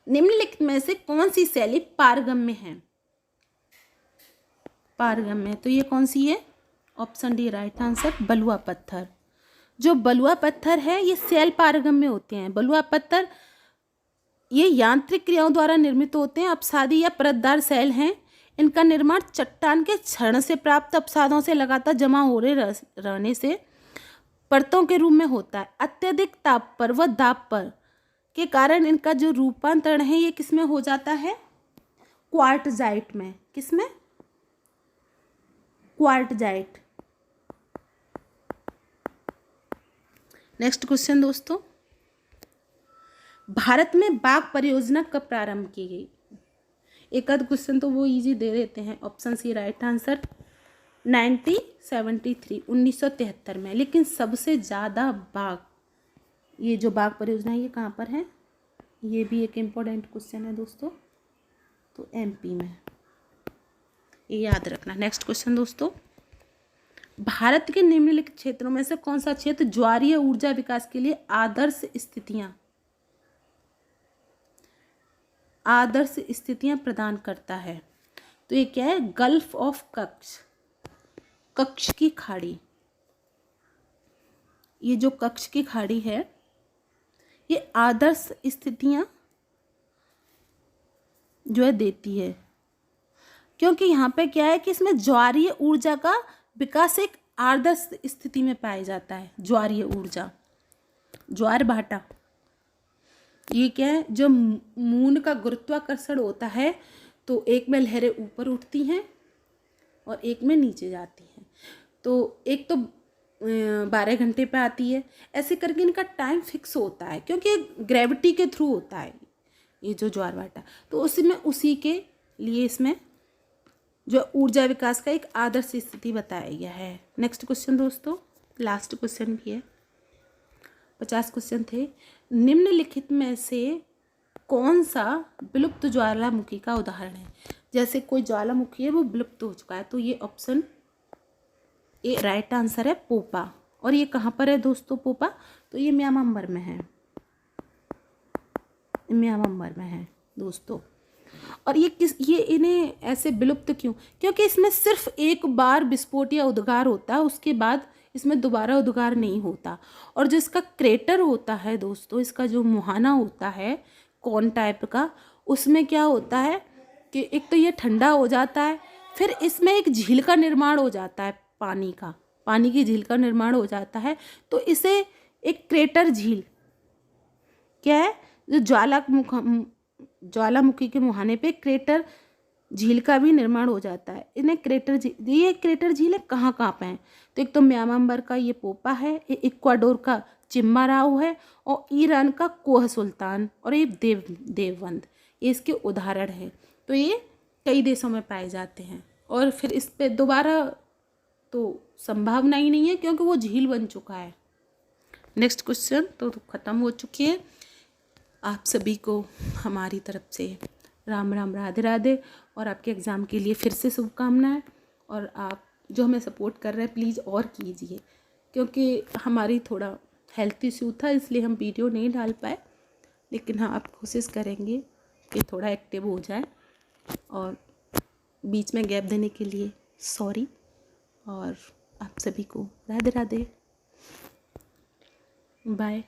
Speaker 1: निम्नलिखित में से कौन सी शैली पारगम्य है? पारगम्य तो ये कौन सी है? ऑप्शन डी राइट आंसर, बलुआ पत्थर। जो बलुआ पत्थर है ये शैल पारगम्य होते हैं। बलुआ पत्थर ये यांत्रिक क्रियाओं द्वारा निर्मित होते हैं। अपसादी या परतदार शैल हैं। इनका निर्माण चट्टान के क्षरण से प्राप्त अपसादों से लगातार जमा हो रहे रहने से परतों के रूप में होता है। अत्यधिक ताप पर व दाब पर के कारण इनका जो रूपांतरण है ये किसमें हो जाता है? क्वार्टजाइट में। किसमें? क्वार्टजाइट। नेक्स्ट क्वेश्चन दोस्तों, भारत में बाघ परियोजना कब प्रारंभ की गई? एक आध क्वेश्चन तो वो इजी दे देते हैं, ऑप्शन सी राइट आंसर 1973 में। लेकिन सबसे ज़्यादा बाघ ये जो बाघ परियोजना है ये कहाँ पर है? ये भी एक इम्पोर्टेंट क्वेश्चन है दोस्तों, तो एमपी में, ये याद रखना। नेक्स्ट क्वेश्चन दोस्तों, भारत के निम्नलिखित क्षेत्रों में से कौन सा क्षेत्र ज्वारीय ऊर्जा विकास के लिए आदर्श स्थितियां प्रदान करता है? तो ये क्या है? गल्फ ऑफ कच्छ की खाड़ी। ये जो कच्छ की खाड़ी है ये आदर्श स्थितियां जो है देती है, क्योंकि यहाँ पे क्या है कि इसमें ज्वारीय ऊर्जा का विकास एक आदर्श स्थिति में पाया जाता है। ज्वारीय ऊर्जा, ज्वार भाटा, ये क्या है? जो मून का गुरुत्वाकर्षण होता है तो एक में लहरें ऊपर उठती हैं और एक में नीचे जाती हैं। तो एक तो 12 घंटे पे आती है, ऐसे करके इनका टाइम फिक्स होता है क्योंकि ग्रेविटी के थ्रू होता है ये जो ज्वार भाटा। तो उसी के लिए इसमें जो ऊर्जा विकास का एक आदर्श स्थिति बताया गया है। नेक्स्ट क्वेश्चन दोस्तों, लास्ट क्वेश्चन भी है। 50 क्वेश्चन थे। निम्नलिखित में से कौन सा विलुप्त ज्वालामुखी का उदाहरण है? जैसे कोई ज्वालामुखी है वो विलुप्त हो चुका है, तो ये ऑप्शन ए राइट आंसर है पोपा। और ये कहाँ पर है दोस्तों पोपा? तो ये म्यांमार में है, म्यांमार में है दोस्तों। और ये इन्हें ऐसे विलुप्त क्यों? क्योंकि इसमें सिर्फ एक बार विस्फोट या उद्गार होता है, उसके बाद इसमें दोबारा उद्गार नहीं होता। और जो इसका क्रेटर होता है दोस्तों, इसका जो मुहाना होता है कौन टाइप का, उसमें क्या होता है कि एक तो ये ठंडा हो जाता है, फिर इसमें एक झील का निर्माण हो जाता है, पानी की झील का निर्माण हो जाता है। तो इसे एक क्रेटर झील क्या है, जो ज्वालामुखी के मुहाने पे क्रेटर झील का भी निर्माण हो जाता है। इन्हें क्रेटर झील, ये क्रेटर झीलें कहाँ पे हैं? तो एक तो म्यांमार का ये पोपा है, ये इक्वाडोर का चिम्माराओ है, और ईरान का कोह सुल्तान, और ये देवबंद, ये इसके उदाहरण हैं। तो ये कई देशों में पाए जाते हैं, और फिर इस पे दोबारा तो संभावना ही नहीं है क्योंकि वो झील बन चुका है। नेक्स्ट क्वेश्चन तो ख़त्म हो चुकी है। आप सभी को हमारी तरफ से राम राम, राधे राधे, और आपके एग्ज़ाम के लिए फिर से शुभकामनाएं। और आप जो हमें सपोर्ट कर रहे हैं प्लीज़ और कीजिए, क्योंकि हमारी थोड़ा हेल्थ इशू था इसलिए हम वीडियो नहीं डाल पाए, लेकिन हाँ आप कोशिश करेंगे कि थोड़ा एक्टिव हो जाए। और बीच में गैप देने के लिए सॉरी, और आप सभी को राधे राधे, बाय।